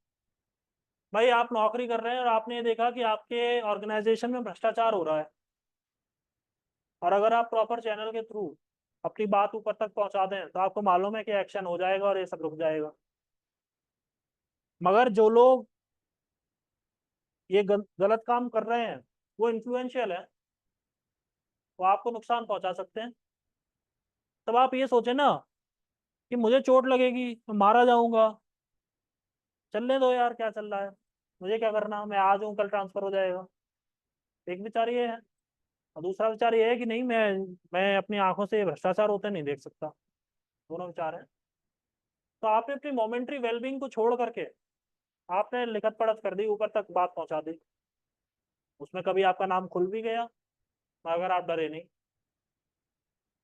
भाई आप नौकरी कर रहे हैं और आपने ये देखा कि आपके ऑर्गेनाइजेशन में भ्रष्टाचार हो रहा है, और अगर आप प्रॉपर चैनल के थ्रू अपनी बात ऊपर तक पहुंचा दें तो आपको मालूम है कि एक्शन हो जाएगा और ये सब रुक जाएगा। मगर जो लोग ये गलत काम कर रहे हैं वो इन्फ्लुएंशियल है, वो आपको नुकसान पहुंचा सकते हैं। तब आप ये सोचे ना कि मुझे चोट लगेगी, मैं मारा जाऊंगा, चलने दो यार, क्या चल रहा है, मुझे क्या करना, मैं आज हूँ कल ट्रांसफर हो जाएगा। एक विचार ये है, और दूसरा विचार ये है कि नहीं, मैं अपनी आंखों से भ्रष्टाचार होते नहीं देख सकता। दोनों विचार हैं। तो आपने अपनी मोमेंट्री वेलबींग को छोड़ करके आपने लिखत पढ़त कर दी, ऊपर तक बात पहुंचा दी, उसमें कभी आपका नाम खुल भी गया मगर आप डरे नहीं।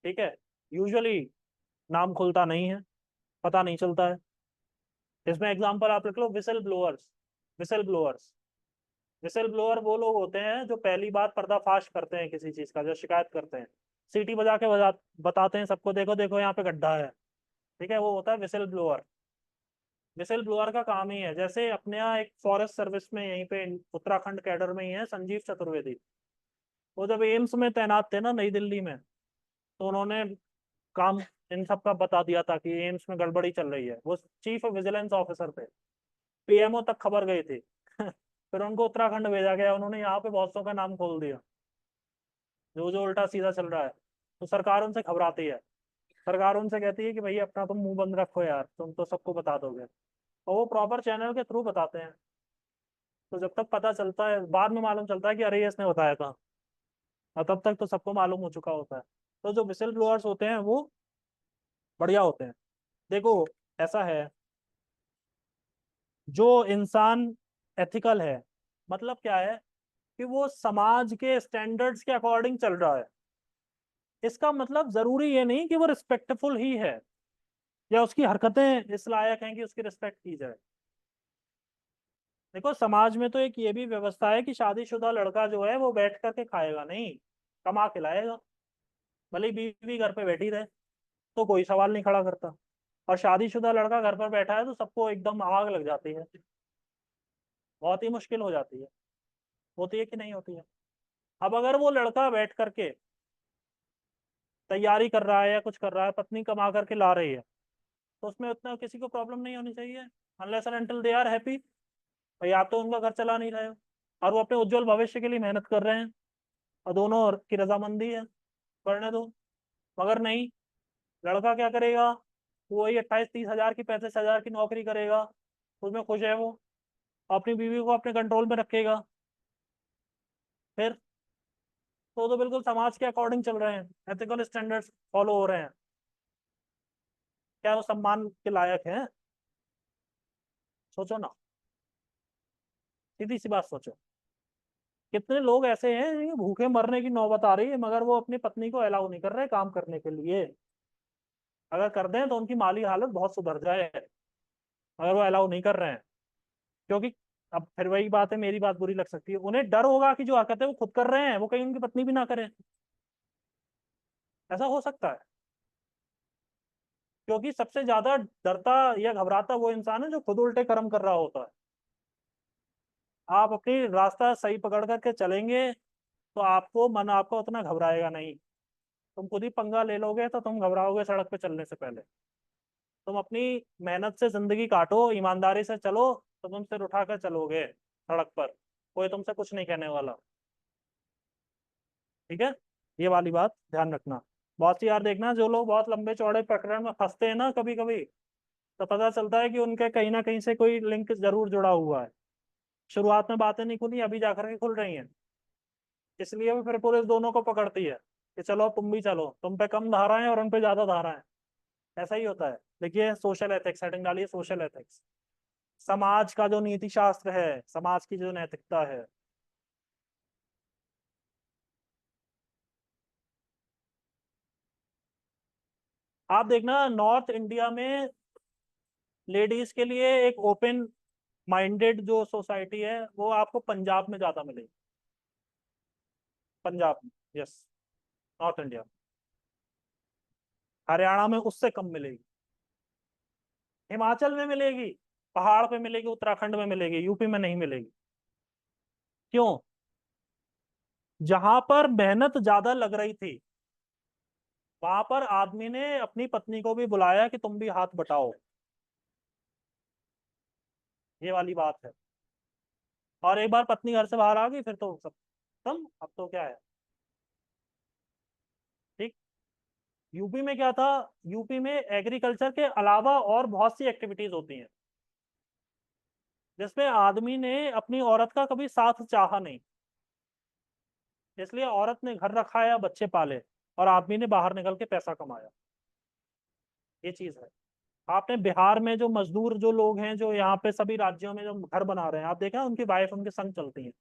ठीक है, यूजुअली नाम खुलता नहीं है, पता नहीं चलता है। इसमें एग्जांपल आप लिख लो, whistle blowers. Whistle blowers, whistle blower वो लोग होते हैं जो पहली बार पर्दाफाश करते हैं किसी चीज का, जो शिकायत करते हैं, सीटी बजा के बताते हैं सबको, देखो देखो यहाँ पे गड्ढा है। ठीक है, वो होता है विसल ब्लोअर। विसल ब्लोअर का काम ही है, जैसे अपने यहाँ एक फॉरेस्ट सर्विस में यहीं पे उत्तराखंड कैडर में ही है संजीव चतुर्वेदी। वो जब एम्स में तैनात थे ना नई दिल्ली में, तो उन्होंने काम इन सब का बता दिया था कि एम्स में गड़बड़ी चल रही है। वो चीफ विजिलेंस ऑफिसर थे, पीएमओ तक खबर गई थी। फिर उनको उत्तराखंड भेजा गया, उन्होंने यहाँ पे बहुत सौ का नाम खोल दिया, जो जो उल्टा सीधा चल रहा है। तो सरकार उनसे घबराती है, सरकार उनसे कहती है कि भाई अपना तुम मुंह बंद रखो यार, तुम तो सबको बता दोगे। और वो प्रॉपर चैनल के थ्रू बताते हैं। तो जब तक पता चलता है, बाद में मालूम चलता है कि अरे ये इसने बताया था, और तब तक तो सबको मालूम हो चुका होता है। तो जो विसल ब्लोअर्स होते हैं वो बढ़िया होते हैं। देखो, ऐसा है, जो इंसान एथिकल है, मतलब क्या है कि वो समाज के स्टैंडर्ड्स के अकॉर्डिंग चल रहा है। इसका मतलब जरूरी ये नहीं कि वो रिस्पेक्टफुल ही है या उसकी हरकतें इस लायक हैं कि उसकी रिस्पेक्ट की जाए। देखो, समाज में तो एक ये भी व्यवस्था है कि शादीशुदा लड़का जो है वो बैठ करके खाएगा नहीं, कमा के लाएगा। भले ही बीवी घर पे बैठी रहे तो कोई सवाल नहीं खड़ा करता, और शादीशुदा लड़का घर पर बैठा है तो सबको एकदम आग लग जाती है, बहुत ही मुश्किल हो जाती है। होती है कि नहीं होती है? अब अगर वो लड़का बैठ करके तैयारी कर रहा है या कुछ कर रहा है, पत्नी कमा करके ला रही है, तो उसमें उतना किसी को प्रॉब्लम नहीं होनी चाहिए, unless and until they are happy. भाई आप तो उनका घर चला नहीं रहे हो, और वो अपने उज्जवल भविष्य के लिए मेहनत कर रहे हैं, और दोनों की रजामंदी है, करने दो। मगर नहीं, लड़का क्या करेगा, वो वही 28-30 हजार की 35 हजार की नौकरी करेगा, उसमें खुश है वो, अपनी बीवी को अपने कंट्रोल में रखेगा। फिर तो बिल्कुल समाज के अकॉर्डिंग चल रहे हैं, एथिकल स्टैंडर्ड्स फॉलो हो रहे हैं, क्या वो सम्मान के लायक है? सोचो ना, सीधी सी बात सोचो। कितने लोग ऐसे हैं जिनके भूखे मरने की नौबत आ रही है मगर वो अपनी पत्नी को अलाउ नहीं कर रहे काम करने के लिए। अगर कर दें तो उनकी माली हालत बहुत सुधर जाए, अगर वो अलाउ नहीं कर रहे हैं। क्योंकि अब फिर वही बात है, मेरी बात बुरी लग सकती है, उन्हें डर होगा कि जो हरकत है वो खुद कर रहे हैं वो कहीं उनकी पत्नी भी ना करे। ऐसा हो सकता है, क्योंकि सबसे ज्यादा डरता या घबराता वो इंसान है जो खुद उल्टे कर्म कर रहा होता है। आप अपनी रास्ता सही पकड़ करके चलेंगे तो आपको मन आपको उतना घबराएगा नहीं। तुम खुद ही पंगा ले लोगे तो तुम घबराओगे सड़क पे चलने से पहले। तुम अपनी मेहनत से जिंदगी काटो, ईमानदारी से चलो, तो तुम सिर उठाकर चलोगे सड़क पर, कोई तुमसे कुछ नहीं कहने वाला। ठीक है, ये वाली बात ध्यान रखना। बहुत सी यार देखना, जो लोग बहुत लंबे चौड़े प्रकरण में फंसते हैं ना कभी कभी, तो पता चलता है कि उनके कहीं ना कहीं से कोई लिंक जरूर जुड़ा हुआ है। शुरुआत में बातें नहीं खुली, अभी जाकर के खुल रही हैं, इसलिए वो फिर पुलिस दोनों को पकड़ती है कि चलो तुम भी चलो, तुम पे कम धाराएं और उन पे ज्यादा धाराएं। ऐसा ही होता है। देखिए, सोशल एथिक्स हेडिंग डालिए, सोशल एथिक्स, समाज का जो नीति शास्त्र है, समाज की जो नैतिकता है। आप देखना, नॉर्थ इंडिया में लेडीज के लिए एक ओपन माइंडेड जो सोसाइटी है वो आपको पंजाब में ज्यादा मिलेगी। पंजाब में, यस, नॉर्थ इंडिया। हरियाणा में उससे कम मिलेगी, हिमाचल में मिलेगी, पहाड़ पे मिलेगी, उत्तराखंड में मिलेगी, यूपी में नहीं मिलेगी। क्यों? जहां पर मेहनत ज्यादा लग रही थी वहां पर आदमी ने अपनी पत्नी को भी बुलाया कि तुम भी हाथ बटाओ। ये वाली बात है। और एक बार पत्नी घर से बाहर आ गई फिर तो सब खत्म, अब तो क्या है। ठीक। यूपी में क्या था, यूपी में एग्रीकल्चर के अलावा और बहुत सी एक्टिविटीज होती हैं जिसमें आदमी ने अपनी औरत का कभी साथ चाहा नहीं, इसलिए औरत ने घर रखाया, बच्चे पाले, और आदमी ने बाहर निकल के पैसा कमाया। ये चीज है। आपने बिहार में जो मजदूर जो लोग हैं जो यहाँ पे सभी राज्यों में जो घर बना रहे हैं, आप देखा उनकी वाइफ उनके संग चलती है,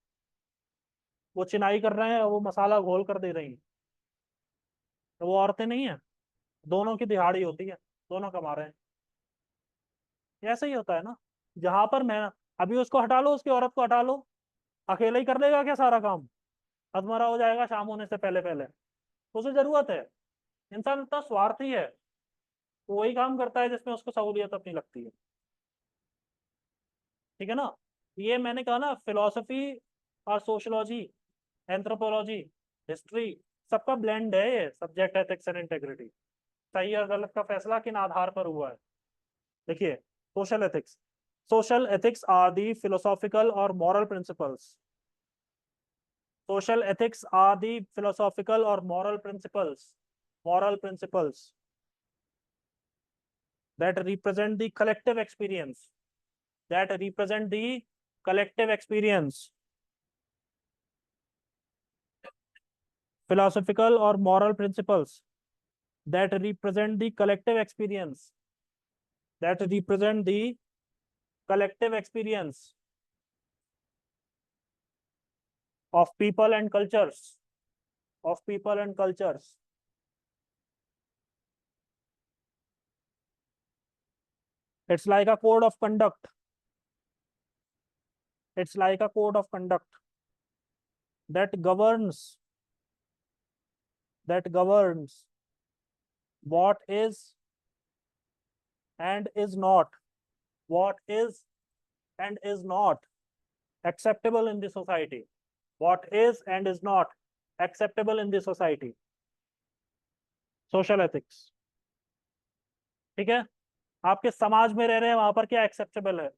वो चिनाई कर रहे हैं, वो मसाला घोल कर दे रही है, तो वो औरतें नहीं है, दोनों की दिहाड़ी होती है, दोनों कमा रहे हैं। ऐसा ही होता है ना। जहां पर मैं, अभी उसको हटा लो, उसकी औरत को हटा लो, अकेला ही कर लेगा क्या सारा काम? अधमरा हो जाएगा शाम होने से पहले पहले। उसे जरूरत है। इंसान इतना स्वार्थी है, वो वही काम करता है जिसमें उसको सहूलियत अपनी लगती है। ठीक है ना। ये मैंने कहा ना, फिलोसफी और सोशोलॉजी, एंथ्रोपोलॉजी, हिस्ट्री, सबका ब्लेंड है ये सब्जेक्ट एथिक्स एंड इंटेग्रिटी। सही और गलत का फैसला किन आधार पर हुआ है? देखिए, social ethics, social ethics are the philosophical or moral principles. Social ethics are the philosophical or moral principles that represent the collective experience, that represent the collective experience. Philosophical or moral principles that represent the collective experience, that represent the collective experience of people and cultures, of people and cultures. It's like a code of conduct. It's like a code of conduct that governs, that governs what is and is not, what is and is not acceptable in the society, what is and is not acceptable in the society. Social ethics. ठीक है। आपके समाज में रह रहे हैं, वहां पर क्या एक्सेप्टेबल है,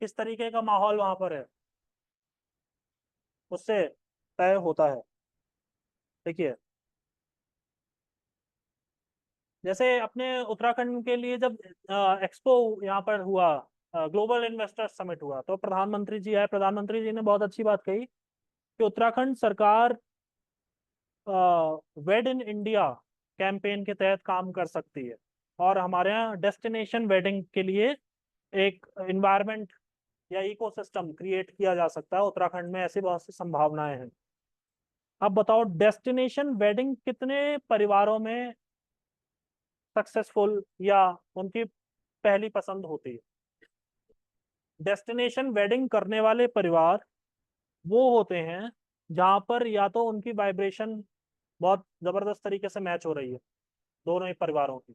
किस तरीके का माहौल वहां पर है, उससे तय होता है। देखिए, जैसे अपने उत्तराखंड के लिए जब एक्सपो यहाँ पर हुआ, ग्लोबल इन्वेस्टर्स समिट हुआ, तो प्रधानमंत्री जी आए, प्रधानमंत्री जी ने बहुत अच्छी बात कही कि उत्तराखंड सरकार वेड इन इंडिया कैंपेन के तहत काम कर सकती है, और हमारे यहाँ डेस्टिनेशन वेडिंग के लिए एक इन्वायरमेंट या इकोसिस्टम क्रिएट किया जा सकता है उत्तराखंड में, ऐसी बहुत सी संभावनाएं हैं। अब बताओ, डेस्टिनेशन वेडिंग कितने परिवारों में सक्सेसफुल या उनकी पहली पसंद होती है? डेस्टिनेशन वेडिंग करने वाले परिवार वो होते हैं जहां पर या तो उनकी वाइब्रेशन बहुत जबरदस्त तरीके से मैच हो रही है, दोनों ही परिवारों की,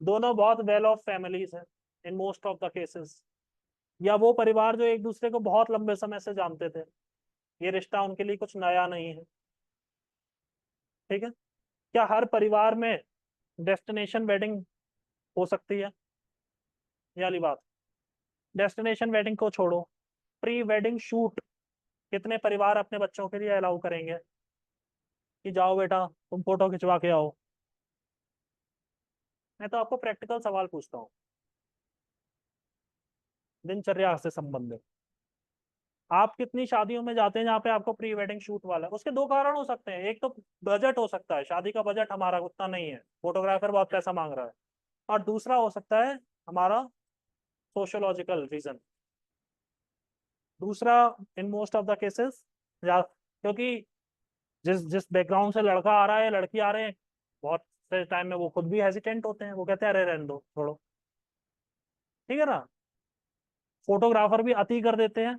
दोनों बहुत वेल ऑफ फैमिलीज हैं in most of the cases, या वो परिवार जो एक दूसरे को बहुत लंबे समय से जानते थे, ये रिश्ता उनके लिए कुछ नया नहीं है। ठीक है। क्या हर परिवार में डेस्टिनेशन वेडिंग हो सकती है? ये वाली बात। डेस्टिनेशन वेडिंग को छोड़ो, प्री वेडिंग शूट कितने परिवार अपने बच्चों के लिए अलाउ करेंगे कि जाओ बेटा तुम फोटो खिंचवा के आओ? मैं तो आपको प्रैक्टिकल सवाल पूछता हूँ, दिनचर्या से संबंधित। आप कितनी शादियों में जाते हैं जहाँ पे आपको प्री वेडिंग शूट वाला है? उसके दो कारण हो सकते हैं, एक तो बजट हो सकता है, शादी का बजट हमारा उतना नहीं है, फोटोग्राफर बहुत पैसा मांग रहा है, और दूसरा हो सकता है हमारा सोशोलॉजिकल रीजन। दूसरा, in most of the cases, क्योंकि जिस जिस बैकग्राउंड से लड़का आ रहा है, लड़की आ रहे हैं, बहुत से टाइम में वो खुद भी हेजिटेंट होते हैं, वो कहते हैं अरे रहने दो छोड़ो। ठीक है ना। फोटोग्राफर भी अति कर देते हैं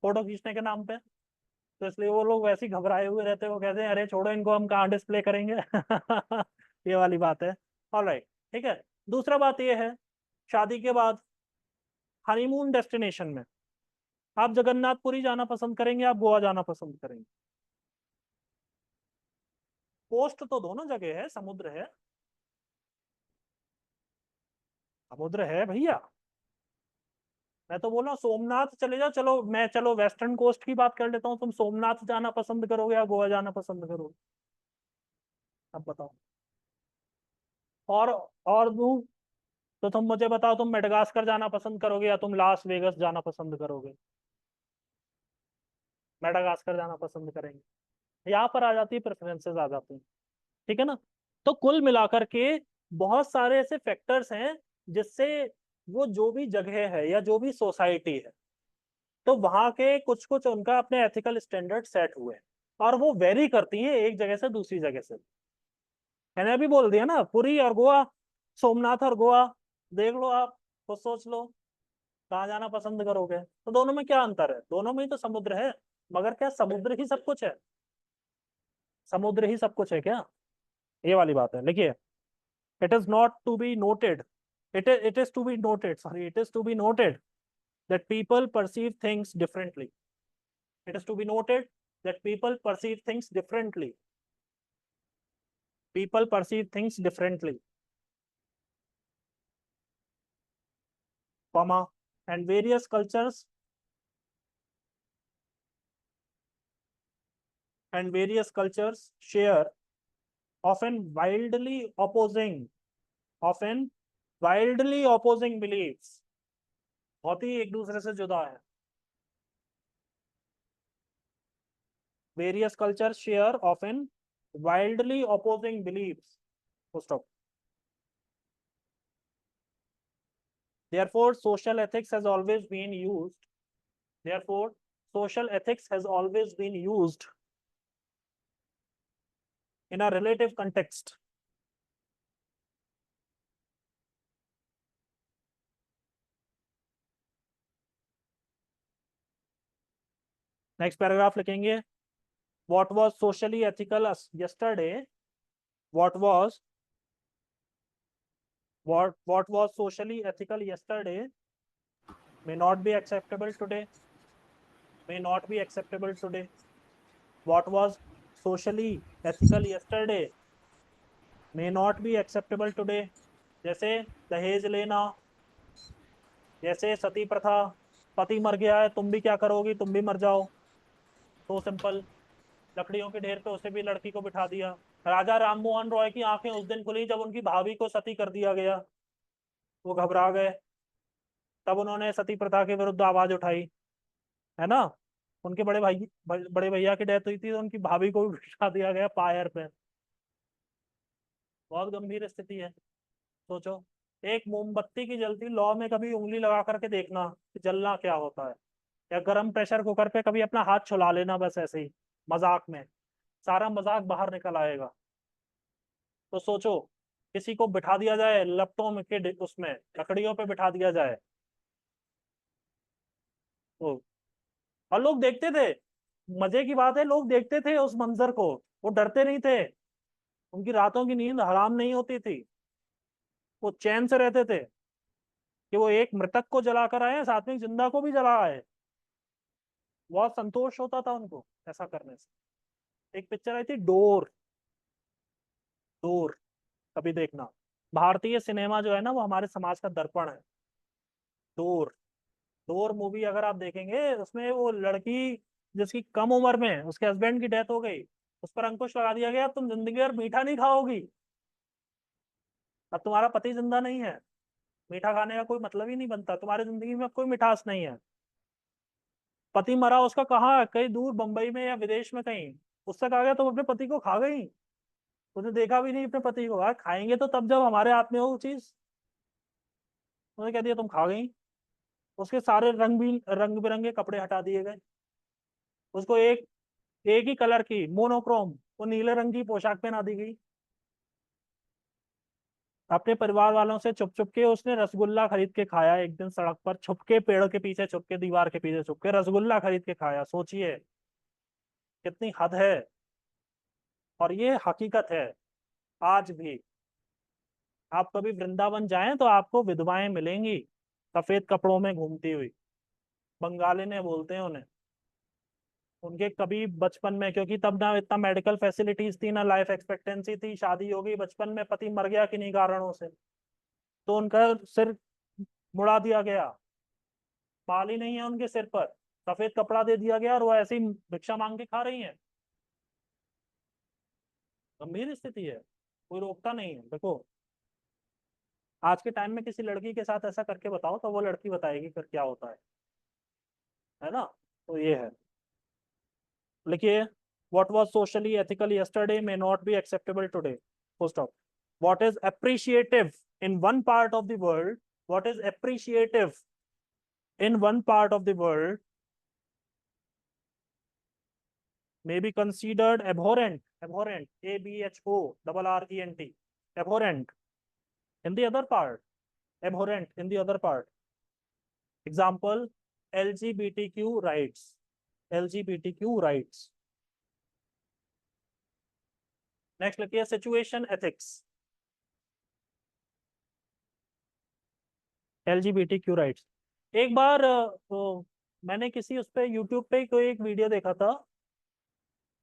फोटो खींचने के नाम पे, तो इसलिए वो लोग वैसे ही घबराए हुए रहते हैं, वो कहते हैं अरे छोड़ो इनको, हम कहाँ डिस्प्ले करेंगे। ये वाली बात है। ऑलराइट। ठीक है। दूसरा बात ये है, शादी के बाद हनीमून डेस्टिनेशन में आप जगन्नाथपुरी जाना पसंद करेंगे, आप गोवा जाना पसंद करेंगे? कोस्ट तो दोनों जगह है, समुद्र है, समुद्र है भैया। मैं तो बोल रहा हूँ सोमनाथ चले जाओ, चलो मैं, चलो वेस्टर्न कोस्ट की बात कर लेता हूँ, तुम सोमनाथ जाना पसंद करोगे या गोवा जाना पसंद करोगे? अब बताओ। और और दूं तो तुम मुझे बताओ, तुम मेडगास्कर जाना पसंद करोगे या तुम लास वेगस जाना पसंद करोगे? मेडागास्कर जाना पसंद करेंगे। यहाँ पर आ जाती है, प्रेफरेंसेस आ जाती हैं। ठीक है ना? तो कुल मिलाकर के बहुत सारे ऐसे फैक्टर्स हैं जिससे वो जो भी जगह है या जो भी सोसाइटी है, तो वहां के कुछ कुछ उनका अपने एथिकल स्टैंडर्ड सेट हुए हैं, और वो वेरी करती हैं एक जगह से दूसरी जगह से। मैंने अभी बोल दिया ना, पुरी और गोवा, सोमनाथ और गोवा, देख लो आप, खुद सोच लो कहाँ जाना पसंद करोगे। तो दोनों में क्या अंतर है? दोनों में ही तो समुद्र है, मगर क्या समुद्र ही सब कुछ है? समुद्र ही सब कुछ है क्या? ये वाली बात है। देखिए, it is not to be noted, it is to be noted, sorry, it is to be noted that people perceive things differently. It is to be noted that people perceive things differently. People perceive things differently, comma, and various cultures share often often wildly opposing beliefs. बहुत ही एक दूसरे से जुदा है। Various cultures share often wildly opposing beliefs. Full stop. Therefore, social ethics has always been used. Therefore, social ethics has always been used in a relative context. Next paragraph लिखेंगे, what was socially ethical yesterday, what was what was socially ethical yesterday may not be acceptable today, may not be acceptable today. What was socially ethical yesterday may not be acceptable today. जैसे दहेज लेना, जैसे सती प्रथा, पति मर गया है तुम भी क्या करोगी, तुम भी मर जाओ, तो सिंपल। लकड़ियों के ढेर पे उसे भी लड़की को बिठा दिया। राजा राममोहन रॉय की आंखें उस दिन खुली जब उनकी भाभी को सती कर दिया गया, वो घबरा गए, तब उन्होंने सती प्रथा के विरुद्ध आवाज उठाई, है ना? उनके बड़े भैया की डेथ हुई थी तो उनकी भाभी को भी बिठा दिया गया पायर पे। बहुत गंभीर स्थिति है। सोचो, एक मोमबत्ती की जलती लौ में कभी उंगली लगा करके देखना कि जलना क्या होता है, या गरम प्रेशर कुकर पे कभी अपना हाथ छुला लेना, बस ऐसे ही मजाक में, सारा मजाक बाहर निकल आएगा। तो सोचो, किसी को बिठा दिया जाए लपटों में के उसमें लकड़ियों पे बिठा दिया जाए, तो और लोग देखते थे। मजे की बात है, लोग देखते थे उस मंजर को, वो डरते नहीं थे, उनकी रातों की नींद हराम नहीं होती थी, वो चैन से रहते थे कि वो एक मृतक को जलाकर आए, साथ में जिंदा को भी जला आए। बहुत संतोष होता था उनको ऐसा करने से। एक पिक्चर आई थी डोर, डोर, कभी देखना। भारतीय सिनेमा जो है ना, वो हमारे समाज का दर्पण है। डोर, डोर मूवी अगर आप देखेंगे, उसमें वो लड़की जिसकी कम उम्र में उसके हस्बैंड की डेथ हो गई, उस पर अंकुश लगा दिया गया, तुम जिंदगी भर मीठा नहीं खाओगी, अब तुम्हारा पति जिंदा नहीं है, मीठा खाने का कोई मतलब ही नहीं बनता, तुम्हारी जिंदगी में अब कोई मिठास नहीं है। पति मरा उसका, कहाँ, कहीं दूर बंबई में या विदेश में कहीं, उससे कहा गया तुम अपने पति को खा गई, उसने देखा भी नहीं अपने पति को। कहा खाएंगे तो तब जब हमारे हाथ में हो वो चीज, उन्होंने कह दिया तुम खा गई। उसके सारे रंग बिरंगे कपड़े हटा दिए गए, उसको एक एक ही कलर की मोनोक्रोम, वो नीले रंग की पोशाक पहना दी गई। अपने परिवार वालों से छुप छुप के उसने रसगुल्ला खरीद के खाया, एक दिन सड़क पर छुप के, पेड़ के पीछे छुप के, दीवार के पीछे छुप के रसगुल्ला खरीद के खाया। सोचिए कितनी हद है। और ये हकीकत है आज भी। आप कभी वृंदावन जाएं तो आपको विधवाएं मिलेंगी सफेद कपड़ों में घूमती हुई, बंगाली ने बोलते हैं उन्हें। उनके कभी बचपन में, क्योंकि तब ना इतना मेडिकल फैसिलिटीज थी ना लाइफ एक्सपेक्टेंसी थी, शादी हो गई बचपन में, पति मर गया किन्हीं कारणों से, तो उनका सिर मुड़ा दिया गया, बाल ही नहीं है उनके सिर पर, सफेद कपड़ा दे दिया गया और वो ऐसे ही भिक्षा मांग के खा रही हैं। गंभीर स्थिति है, कोई रोकता नहीं है। देखो आज के टाइम में किसी लड़की के साथ ऐसा करके बताओ तो वो लड़की बताएगी फिर क्या होता है ना। तो ये है, लिखिए, what was socially ethical yesterday may not be acceptable today, full stop. What is appreciative in one part of the world, what is appreciative in one part of the world may be considered abhorrent, abhorrent, ABHORRENT, abhorrent in the other part, abhorrent in the other part. Example, LGBTQ rights, LGBTQ rights. Next लिखिए situation ethics, LGBTQ rights. एक बार मैंने किसी उस पे YouTube पे कोई एक video देखा था,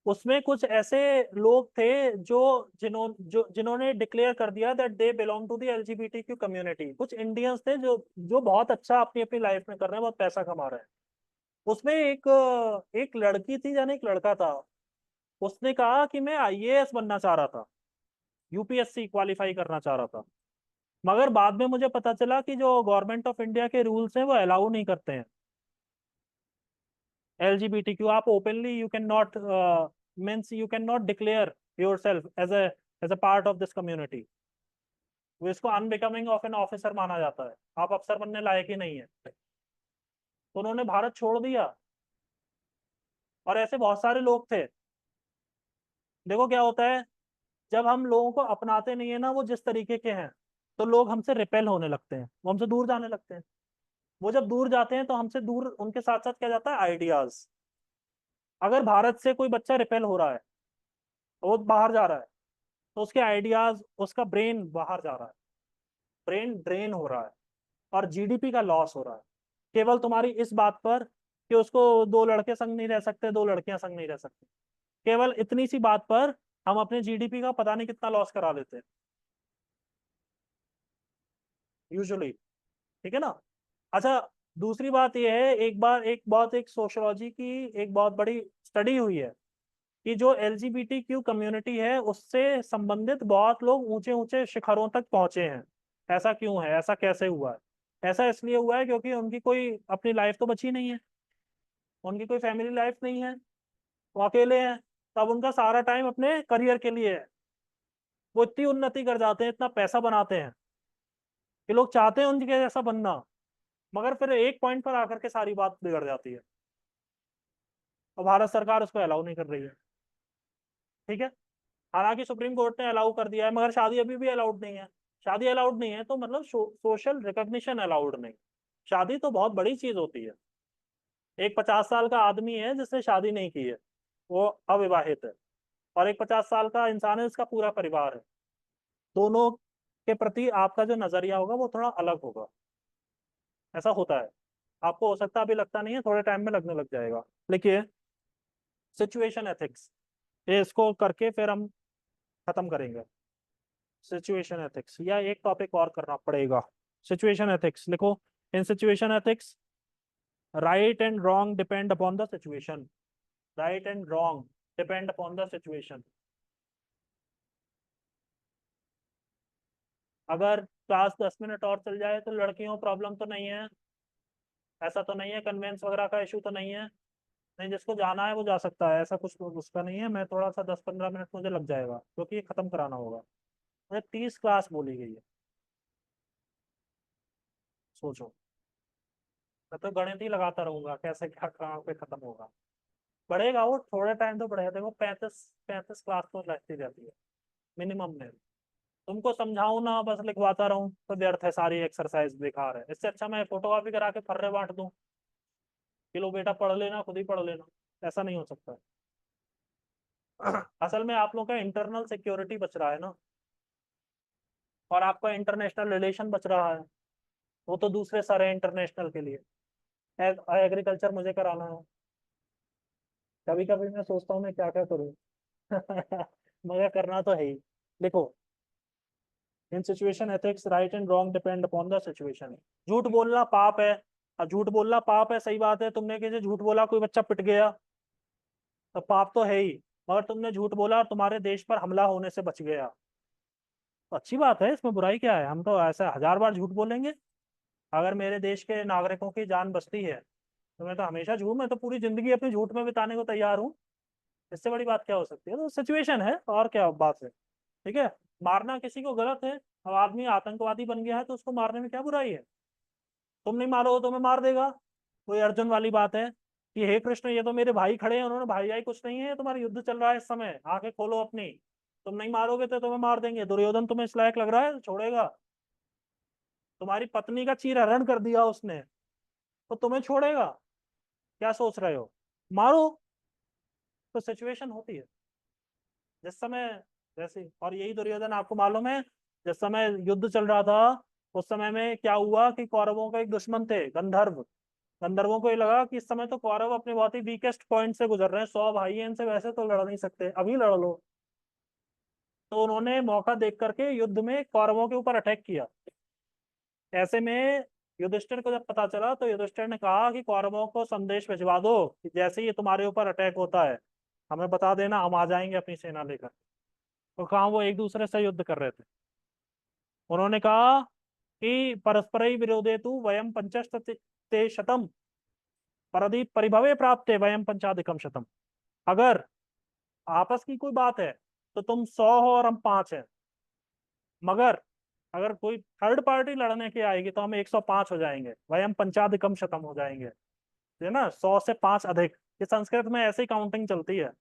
उसमें कुछ ऐसे लोग थे जो जिन्होंने डिक्लेयर कर दिया that they belong to the LGBTQ community. कुछ इंडियंस थे जो जो बहुत अच्छा अपनी अपनी लाइफ में कर रहे हैं, बहुत पैसा कमा रहे हैं। उसमें एक लड़की थी यानी एक लड़का था, उसने कहा कि मैं IAS बनना चाह रहा था, UPSC क्वालिफाई करना चाह रहा था, मगर बाद में मुझे पता चला कि जो गवर्नमेंट ऑफ इंडिया के रूल्स हैं वो अलाउ नहीं करते हैं LGBTQ। आप openly you can not means you can not declare yourself as a part of this community. वो इसको अनबिकमिंग ऑफ एन ऑफिसर माना जाता है, आप अफसर बनने लायक ही नहीं है। तो उन्होंने भारत छोड़ दिया, और ऐसे बहुत सारे लोग थे। देखो क्या होता है, जब हम लोगों को अपनाते नहीं है ना वो जिस तरीके के हैं, तो लोग हमसे रिपेल होने लगते हैं, वो हमसे दूर जाने लगते हैं। वो जब दूर जाते हैं तो हमसे दूर उनके साथ साथ क्या जाता है, आइडियाज। अगर भारत से कोई बच्चा रिपेल हो रहा है, वो बाहर जा रहा है, तो उसके आइडियाज, उसका ब्रेन बाहर जा रहा है, ब्रेन ड्रेन हो रहा है, और GDP का लॉस हो रहा है, केवल तुम्हारी इस बात पर कि उसको दो लड़के संग नहीं रह सकते, दो लड़कियां संग नहीं रह सकती। केवल इतनी सी बात पर हम अपने GDP का पता नहीं कितना लॉस करा लेते हैं यूजुअली। ठीक है ना। अच्छा, दूसरी बात यह है, एक सोशियोलॉजी की एक बहुत बड़ी स्टडी हुई है कि जो LGBTQ कम्युनिटी है उससे संबंधित बहुत लोग ऊंचे ऊंचे शिखरों तक पहुंचे हैं। ऐसा क्यों है, ऐसा कैसे हुआ है? ऐसा इसलिए हुआ है क्योंकि उनकी कोई अपनी लाइफ तो बची नहीं है, उनकी कोई फैमिली लाइफ नहीं है, वो अकेले हैं, तब उनका सारा टाइम अपने करियर के लिए है। वो इतनी उन्नति कर जाते हैं, इतना पैसा बनाते हैं कि लोग चाहते हैं उनके जैसा बनना, मगर फिर एक पॉइंट पर आकर के सारी बात बिगड़ जाती है, और भारत सरकार उसको अलाउ नहीं कर रही है। ठीक है, हालांकि सुप्रीम कोर्ट ने अलाउ कर दिया है, मगर शादी अभी भी अलाउड नहीं है। शादी अलाउड नहीं है तो मतलब सोशल रिकॉग्निशन अलाउड नहीं। शादी तो बहुत बड़ी चीज होती है। एक 50 साल का आदमी है जिसने शादी नहीं की है, वो अविवाहित है, और एक 50 साल का इंसान है जिसका पूरा परिवार है। दोनों के प्रति आपका जो नजरिया होगा वो थोड़ा अलग होगा। ऐसा होता है, आपको हो सकता है अभी लगता नहीं है, थोड़े टाइम में लगने लग जाएगा। देखिए सिचुएशन एथिक्स, ये इसको करके फिर हम खत्म करेंगे। सिचुएशन एथिक्स, या एक टॉपिक और करना पड़ेगा। सिचुएशन एथिक्स लिखो। In situation ethics, right and wrong depend upon the situation, right and wrong depend upon the situation. अगर क्लास 10 मिनट और चल जाए तो लड़कियों प्रॉब्लम तो नहीं है, ऐसा तो नहीं है, कन्वेंस वगैरह का इशू तो नहीं है, नहीं जिसको जाना है वो जा सकता है, ऐसा कुछ उसका नहीं है। मैं थोड़ा सा 10-15 मिनट मुझे लग जाएगा क्योंकि ये खत्म कराना होगा। मुझे 30 क्लास बोली गई है, सोचो। मैं तो गणित ही लगाता रहूंगा, कैसे क्या कहाँ पे खत्म होगा। बढ़ेगा वो, थोड़े टाइम तो बढ़ेगा। देखो 35 क्लास तो लगती रहती है मिनिमम में। तुमको समझाऊं ना बस लिखवाता रहूं तो व्यर्थ है, सारी एक्सरसाइज बेकार है। इससे अच्छा मैं फोटोकॉपी करा के फर्रे बांट दूं कि लो बेटा पढ़ लेना, खुद ही पढ़ लेना। ऐसा नहीं हो सकता। असल में आप लोगों का इंटरनल सिक्योरिटी बच रहा है ना, और आपका इंटरनेशनल रिलेशन बच रहा है, वो तो दूसरे सारे इंटरनेशनल के लिए। एग्रीकल्चर मुझे कराना है, कभी कभी मैं सोचता हूँ मैं क्या क्या करूँ। मगर करना तो है ही। देखो, in situation ethics right and wrong depend upon the situation. झूठ बोलना पाप है। अब झूठ बोलना पाप है, सही बात है। तुमने किसी झूठ बोला, कोई बच्चा पिट गया, तो पाप तो है ही। मगर तुमने झूठ बोला और तुम्हारे देश पर हमला होने से बच गया, तो अच्छी बात है, इसमें बुराई क्या है? हम तो ऐसा 1000 बार झूठ बोलेंगे। अगर मेरे देश के नागरिकों की जान बचती है तो मैं तो हमेशा झूठ, मैं तो पूरी जिंदगी अपनी झूठ में बिताने को तैयार हूँ। इससे बड़ी बात क्या हो सकती है? तो सिचुएशन है, और क्या बात है। ठीक है, मारना किसी को गलत है। अब आदमी आतंकवादी बन गया है तो उसको मारने में क्या बुराई है? तुम नहीं मारो तो मैं मार देगा। कोई अर्जुन वाली बात है कि हे कृष्ण, ये तो मेरे भाई खड़े हैं, उन्होंने भाई आई कुछ नहीं है, तुम्हारा युद्ध चल रहा है इस समय, आंखें खोलो अपनी। तुम नहीं मारोगे तो तुम्हें मार देंगे। दुर्योधन तुम्हें इस लायक लग रहा है तो छोड़ेगा? तुम्हारी पत्नी का चीरहरण कर दिया उसने, तो तुम्हें छोड़ेगा? क्या सोच रहे हो? मारो। तो सिचुएशन होती है जिस समय जैसे, और यही दुर्योधन आपको मालूम है, जिस समय युद्ध चल रहा था उस समय में क्या हुआ कि कौरवों का एक दुश्मन थे गंधर्व। गंधर्वों को ये लगा कि इस समय तो कौरव अपने बहुत ही वीकेस्ट पॉइंट से गुजर रहे हैं, 100 भाई हैं, इनसे वैसे तो लड़ नहीं सकते, अभी लड़ लो। तो उन्होंने मौका देख करके युद्ध में कौरवों के ऊपर अटैक किया। ऐसे में युधिष्ठिर को जब पता चला तो युधिष्ठिर ने कहा कि कौरवों को संदेश भिजवा दो कि जैसे ही तुम्हारे ऊपर अटैक होता है हमें बता देना, हम आ जाएंगे अपनी सेना लेकर। तो कहा, वो एक दूसरे से युद्ध कर रहे थे। उन्होंने कहा कि परस्पर विरोधे तु वयम पंचस्ते शतम परदि परिभवे प्राप्ते वयम पंचाधिकम शतम। अगर आपस की कोई बात है तो तुम 100 हो और हम 5 हैं। मगर अगर कोई थर्ड पार्टी लड़ने की आएगी तो हम 105 हो जाएंगे, वयम पंचाधिकम शतम हो जाएंगे। है ना, 100 से 5 अधिक। ये संस्कृत में ऐसे ही काउंटिंग चलती है।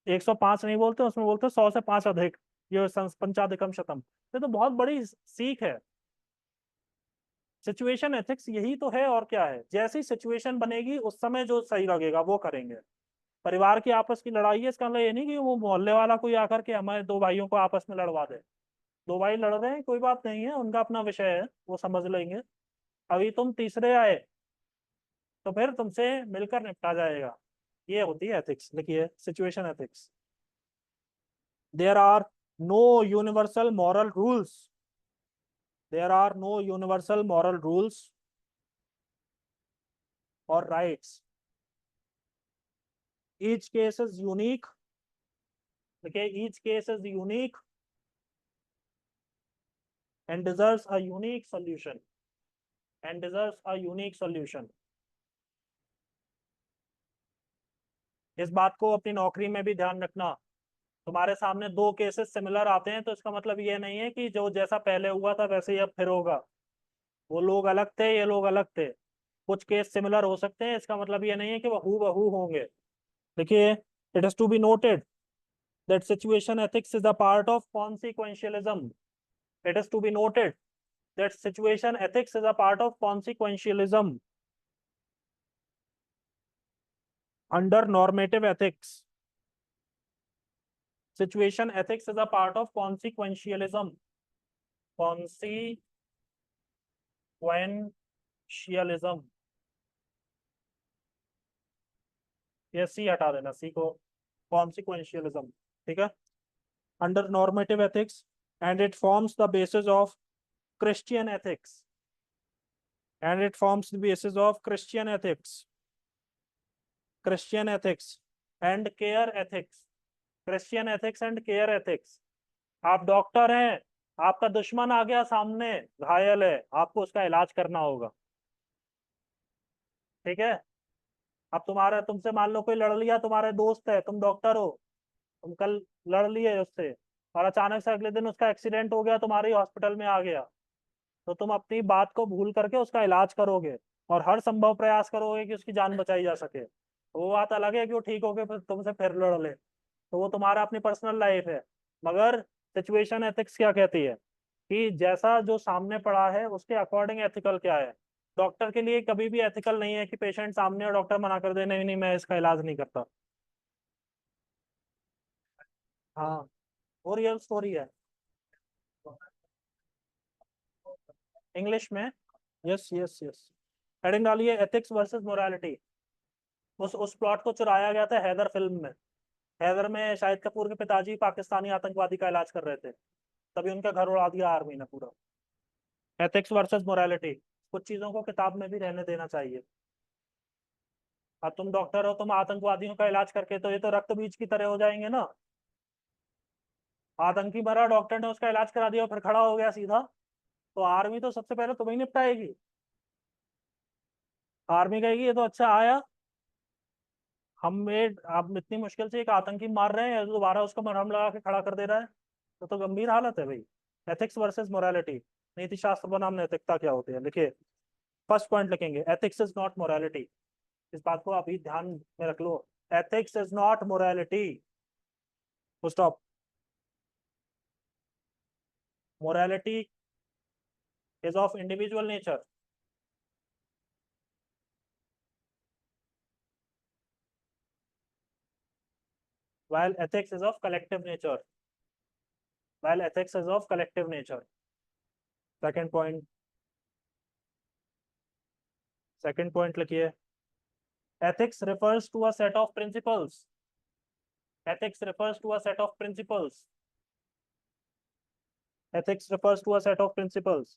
105 नहीं बोलते, उसमें बोलते 100 से 5 अधिक। ये पंचाधिकम शतम। ये तो बहुत बड़ी सीख है। सिचुएशन एथिक्स यही तो है, और क्या है। जैसी सिचुएशन बनेगी उस समय जो सही लगेगा वो करेंगे। परिवार की आपस की लड़ाई है, इसका मतलब ये नहीं कि वो मोहल्ले वाला कोई आकर के हमारे दो भाइयों को आपस में लड़वा दे। दो भाई लड़ रहे हैं, कोई बात नहीं है, उनका अपना विषय है, वो समझ लेंगे। अभी तुम तीसरे आए तो फिर तुमसे मिलकर निपटा जाएगा। ये होती है एथिक्स। देखिए, situation ethics. There are no universal moral rules. There are no universal moral rules और rights. Each case is unique. देखिए, each case is unique and deserves a unique solution and deserves a unique solution। इस बात को अपनी नौकरी में भी ध्यान रखना। तुम्हारे सामने दो केसेस सिमिलर आते हैं तो इसका मतलब ये नहीं है कि जो जैसा पहले हुआ था वैसे ही अब फिर होगा। वो लोग अलग थे, ये लोग अलग थे। कुछ केस सिमिलर हो सकते हैं, इसका मतलब ये नहीं है कि वो हूबहू होंगे। देखिए, it is to be noted that situation ethics is a part of consequentialism। It is to be noted that situation ethics is a part of consequentialism under normative ethics। Situation ethics is a part of consequentialism। Consequentialism, ये सी हटा देना, सी को। Consequentialism, ठीक है। Under normative ethics and it forms the basis of Christian ethics। And it forms the basis of Christian ethics। Christian ethics and care ethics। Christian ethics and care ethics। आप doctor हैं, आपका दुश्मन आ गया सामने, घायल है, आपको उसका इलाज करना होगा। ठीक है। अब तुम्हारा, तुमसे मान लो कोई लड़ लिया, तुम्हारे दोस्त है, तुम डॉक्टर हो, तुम कल लड़ लिए उससे, और अचानक से अगले दिन उसका एक्सीडेंट हो गया, तुम्हारे हॉस्पिटल में आ गया, तो तुम अपनी बात को भूल करके उसका इलाज करोगे और हर संभव प्रयास करोगे कि उसकी जान बचाई जा सके। तो वो बात अलग है कि वो ठीक होके फिर तुमसे फिर लड़ ले, तो वो तुम्हारा अपनी पर्सनल लाइफ है। मगर सिचुएशन एथिक्स क्या कहती है कि जैसा जो सामने पड़ा है उसके अकॉर्डिंग एथिकल क्या है। डॉक्टर के लिए कभी भी एथिकल नहीं है कि पेशेंट सामने और डॉक्टर मना कर दे, नहीं नहीं मैं इसका इलाज नहीं करता। हाँ, वो रियल स्टोरी है। इंग्लिश में। Yes yes yes. हेडिंग डालिए, एथिक्स वर्सेस मोरालिटी। उस प्लॉट को चुराया गया था हैदर फिल्म में। हैदर में शाहिद कपूर के पिताजी पाकिस्तानी आतंकवादी का इलाज कर रहे थे, तभी उनका घर उड़ा दिया आर्मी ने पूरा। एथिक्स वर्सेस मोरालिटी, कुछ चीजों को किताब में भी रहने देना चाहिए। अब तुम डॉक्टर हो, तुम आतंकवादियों का इलाज करके, तो ये तो रक्त बीज की तरह हो जाएंगे ना। आतंकी मरा, डॉक्टर ने उसका इलाज करा दिया, फिर खड़ा हो गया सीधा, तो आर्मी तो सबसे पहले तुम्हें निपटाएगी। आर्मी कहेगी ये तो अच्छा आया, आप इतनी मुश्किल से एक आतंकी मार रहे हैं, दोबारा उसको मरहम लगा के खड़ा कर दे रहा है, तो गंभीर हालत है भाई। एथिक्स वर्सेस मोरालिटी, नीति शास्त्र बनाम नैतिकता क्या होती है, लिखिए। फर्स्ट पॉइंट लिखेंगे, एथिक्स इज नॉट मोरालिटी। इस बात को अभी ध्यान में रख लो, ethics is not morality, stop. Morality is of individual nature, while ethics is of collective nature, while ethics is of collective nature. Second point, second point लिखिए, ethics refers to a set of principles, ethics refers to a set of principles, ethics refers to a set of principles,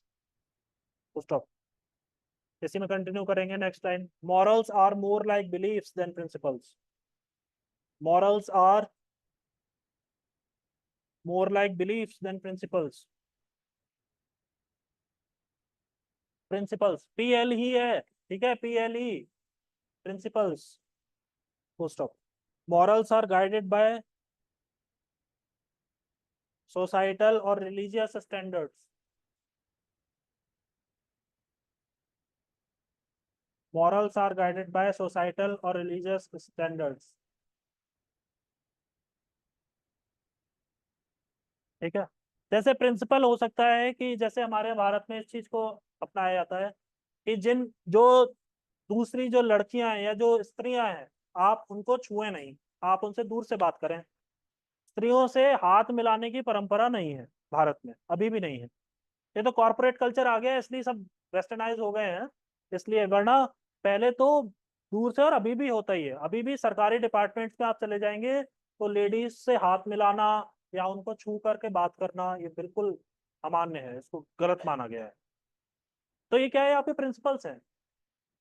stop। इसी में continue करेंगे, next line, morals are more like beliefs than principles, morals are more like beliefs than principles, principles PL ही है, ठीक है, PLE, principles, stop। morals are guided by societal or religious standards, morals are guided by societal or religious standards, ठीक है। जैसे principal हो सकता है कि जैसे हमारे भारत में इस चीज को अपनाया जाता है कि जिन जो दूसरी जो लड़कियां हैं या जो स्त्रियां हैं, आप उनको छुए नहीं, आप उनसे दूर से बात करें। स्त्रियों से हाथ मिलाने की परंपरा नहीं है भारत में, अभी भी नहीं है। ये तो कॉर्पोरेट कल्चर आ गया है, इसलिए सब वेस्टर्नाइज हो गए हैं, इसलिए, वरना पहले तो दूर से, और अभी भी होता ही है, अभी भी सरकारी डिपार्टमेंट्स में आप चले जाएंगे तो लेडीज से हाथ मिलाना या उनको छू करके बात करना ये बिल्कुल अमान्य है, इसको गलत माना गया है। तो ये क्या है, आपके प्रिंसिपल्स हैं।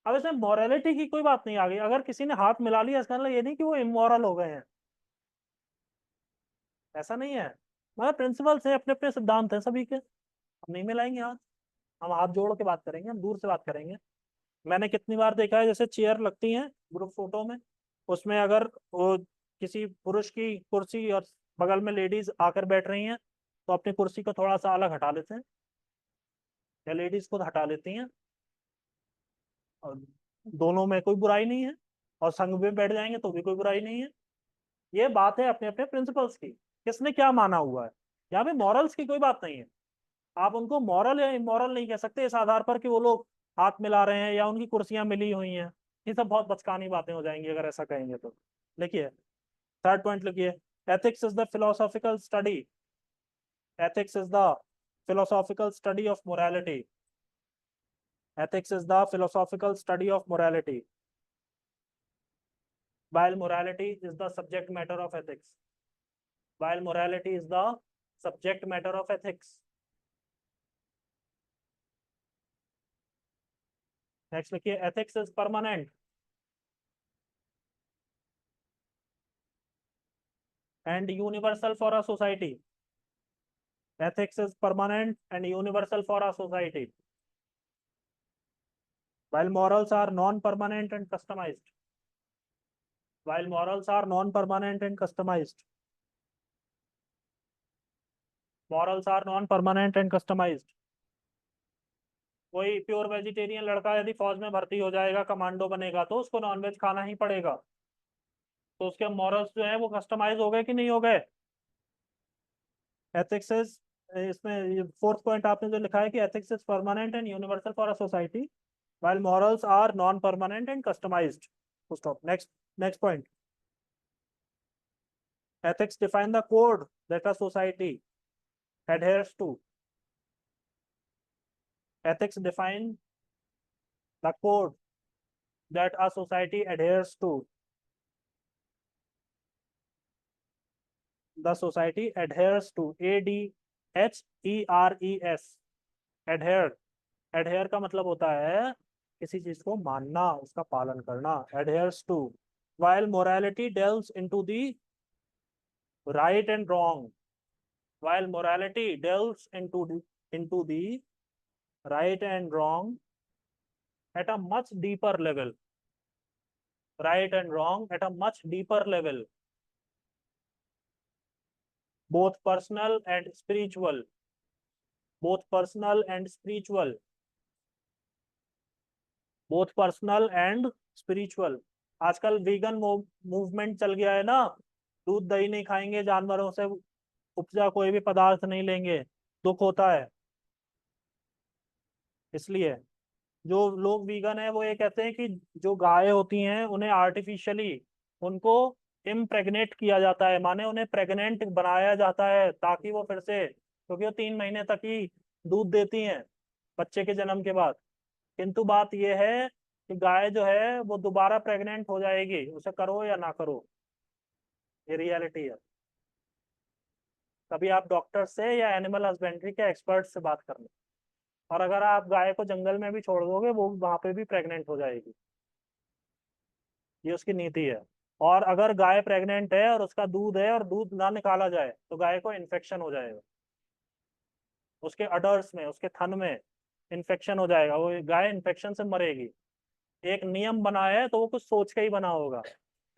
अब इसमें मॉरलिटी की कोई बात नहीं आ गई, अगर किसी ने हाथ मिला लिया इसका मतलब ये नहीं कि वो इमोरल हो गए हैं, ऐसा नहीं है। मगर प्रिंसिपल्स हैं, अपने अपने सिद्धांत हैं सभी के, हम नहीं मिलाएंगे हाथ, हम हाथ जोड़ के बात करेंगे, हम दूर से बात करेंगे। मैंने कितनी बार देखा है, जैसे चेयर लगती हैं ग्रुप फोटो में, उसमें अगर वो किसी पुरुष की कुर्सी और बगल में लेडीज आकर बैठ रही हैं, तो अपनी कुर्सी को थोड़ा सा अलग हटा लेते हैं, या लेडीज खुद हटा लेती हैं, और दोनों में कोई बुराई नहीं है, और संग में बैठ जाएंगे तो भी कोई बुराई नहीं है। ये बात है अपने अपने प्रिंसिपल्स की, किसने क्या माना हुआ है, यहाँ पे मॉरल्स की कोई बात नहीं है। आप उनको मॉरल या इमोरल नहीं कह सकते इस आधार पर कि वो लोग हाथ मिला रहे हैं या उनकी कुर्सियां मिली हुई हैं, ये सब बहुत बचकानी बातें हो जाएंगी अगर ऐसा कहेंगे तो। लिखिए, थर्ड पॉइंट लिखिए, ethics is the philosophical study, ethics is the philosophical study of morality, ethics is the philosophical study of morality, while morality is the subject matter of ethics, while morality is the subject matter of ethics। Next लिखिए, ethics is permanent and universal for a society, ethics is permanent and universal for a society, while morals are non-permanent and customized, while morals are non-permanent and customized, morals are non-permanent and customized। कोई pure vegetarian लड़का यदि फौज में भर्ती हो जाएगा, commando बनेगा, तो उसको नॉनवेज खाना ही पड़ेगा, तो उसके मॉरल्स जो है वो कस्टमाइज हो गए कि नहीं हो गए। एथिक्स इज, इसमें फोर्थ पॉइंट आपने जो लिखा है कि ethics is permanent and universal for a society, while morals are non-permanent and customized, stop। Next point, ethics define the code that a society adheres to, ethics define the code that a society adheres to. The society adheres to. ADHERES. adhere. adhere का मतलब होता है किसी चीज को मानना, उसका पालन करना. adheres to. while morality delves into the right and wrong. While morality delves into the right and wrong at a much deeper level. Right and wrong at a much deeper level. Both personal and spiritual. Both personal and spiritual. Both personal and spiritual. आजकल vegan movement चल गया है ना. दूध दही नहीं खाएंगे, जानवरों से उपजा कोई भी पदार्थ नहीं लेंगे. दुख होता है. इसलिए जो लोग वीगन है वो ये कहते हैं कि जो गाय होती हैं उन्हें आर्टिफिशियली उनको इम्प्रेग्नेट किया जाता है, माने उन्हें प्रेग्नेंट बनाया जाता है ताकि वो फिर से, क्योंकि वो 3 महीने तक ही दूध देती हैं बच्चे के जन्म के बाद. किंतु बात यह है कि गाय जो है वो दोबारा प्रेग्नेंट हो जाएगी, उसे करो या ना करो. ये रियलिटी है. कभी आप डॉक्टर से या एनिमल हस्बेंड्री के एक्सपर्ट से बात कर लो, और अगर आप गाय को जंगल में भी छोड़ दोगे वो वहां पे भी प्रेग्नेंट हो जाएगी. ये उसकी नीति है. और अगर गाय प्रेग्नेंट है और उसका दूध है और दूध ना निकाला जाए तो गाय को इन्फेक्शन हो जाएगा, उसके अडर्स में, उसके थन में इन्फेक्शन हो जाएगा, वो गाय इन्फेक्शन से मरेगी. एक नियम बना है तो वो कुछ सोच के ही बना होगा,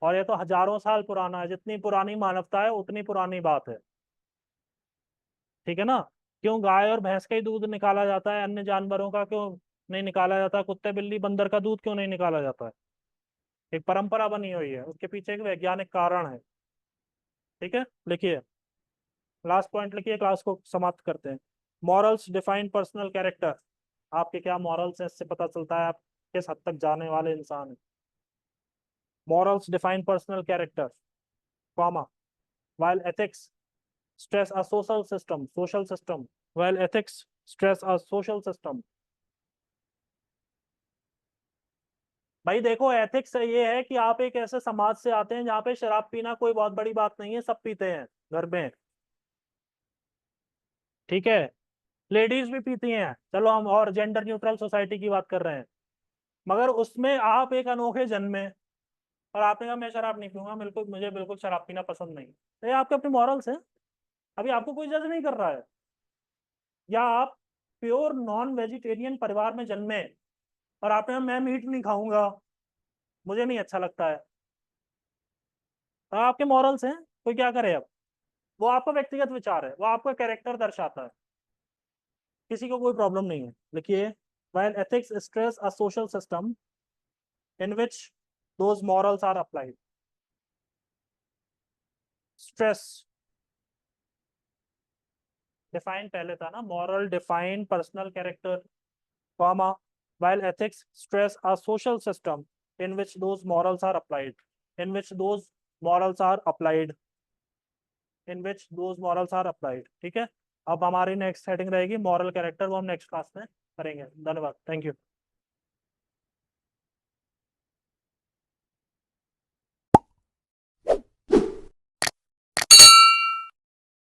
और ये तो हजारों साल पुराना है. जितनी पुरानी मानवता है उतनी पुरानी बात है. ठीक है ना. क्यों गाय और भैंस का ही दूध निकाला जाता है, अन्य जानवरों का क्यों नहीं निकाला जाता? कुत्ते बिल्ली बंदर का दूध क्यों नहीं निकाला जाता है? एक परंपरा बनी हुई है, उसके पीछे एक वैज्ञानिक कारण है. ठीक है, लिखिए. लास्ट पॉइंट लिखिए, क्लास को समाप्त करते हैं. Morals define personal character. आपके क्या मॉरल्स हैं, इससे पता चलता है आप किस हद तक जाने वाले इंसान हैं. Morals define personal character, comma, while ethics stress a social system. While ethics stress a social system. भाई देखो, एथिक्स ये है कि आप एक ऐसे समाज से आते हैं जहाँ पे शराब पीना कोई बहुत बड़ी बात नहीं है, सब पीते हैं घर में. ठीक है, लेडीज भी पीती हैं, चलो हम और जेंडर न्यूट्रल सोसाइटी की बात कर रहे हैं. मगर उसमें आप एक अनोखे जन्मे और आपने कहा मैं शराब नहीं पीऊंगा, बिल्कुल मुझे बिल्कुल शराब पीना पसंद नहीं, तो ये आपके अपने मॉरल्स हैं. अभी आपको कोई जज नहीं कर रहा है. या आप प्योर नॉन वेजिटेरियन परिवार में जन्मे और आपने कहा मैं मीट नहीं खाऊंगा, मुझे नहीं अच्छा लगता है, तो आपके मॉरल्स हैं. कोई क्या करे अब, वो आपका व्यक्तिगत विचार है, वो आपका कैरेक्टर दर्शाता है, किसी को कोई प्रॉब्लम नहीं है. लिखिए, while ethics stress a social system in which those morals are applied. Stress define पहले था ना, moral define personal character, comma, while ethics stress a social system in which those morals are applied. In which those morals are applied. In which those morals are applied. ठीक है. अब हमारी next heading रहेगी moral character, वो हम next class में करेंगे. धन्यवाद, थैंक यू.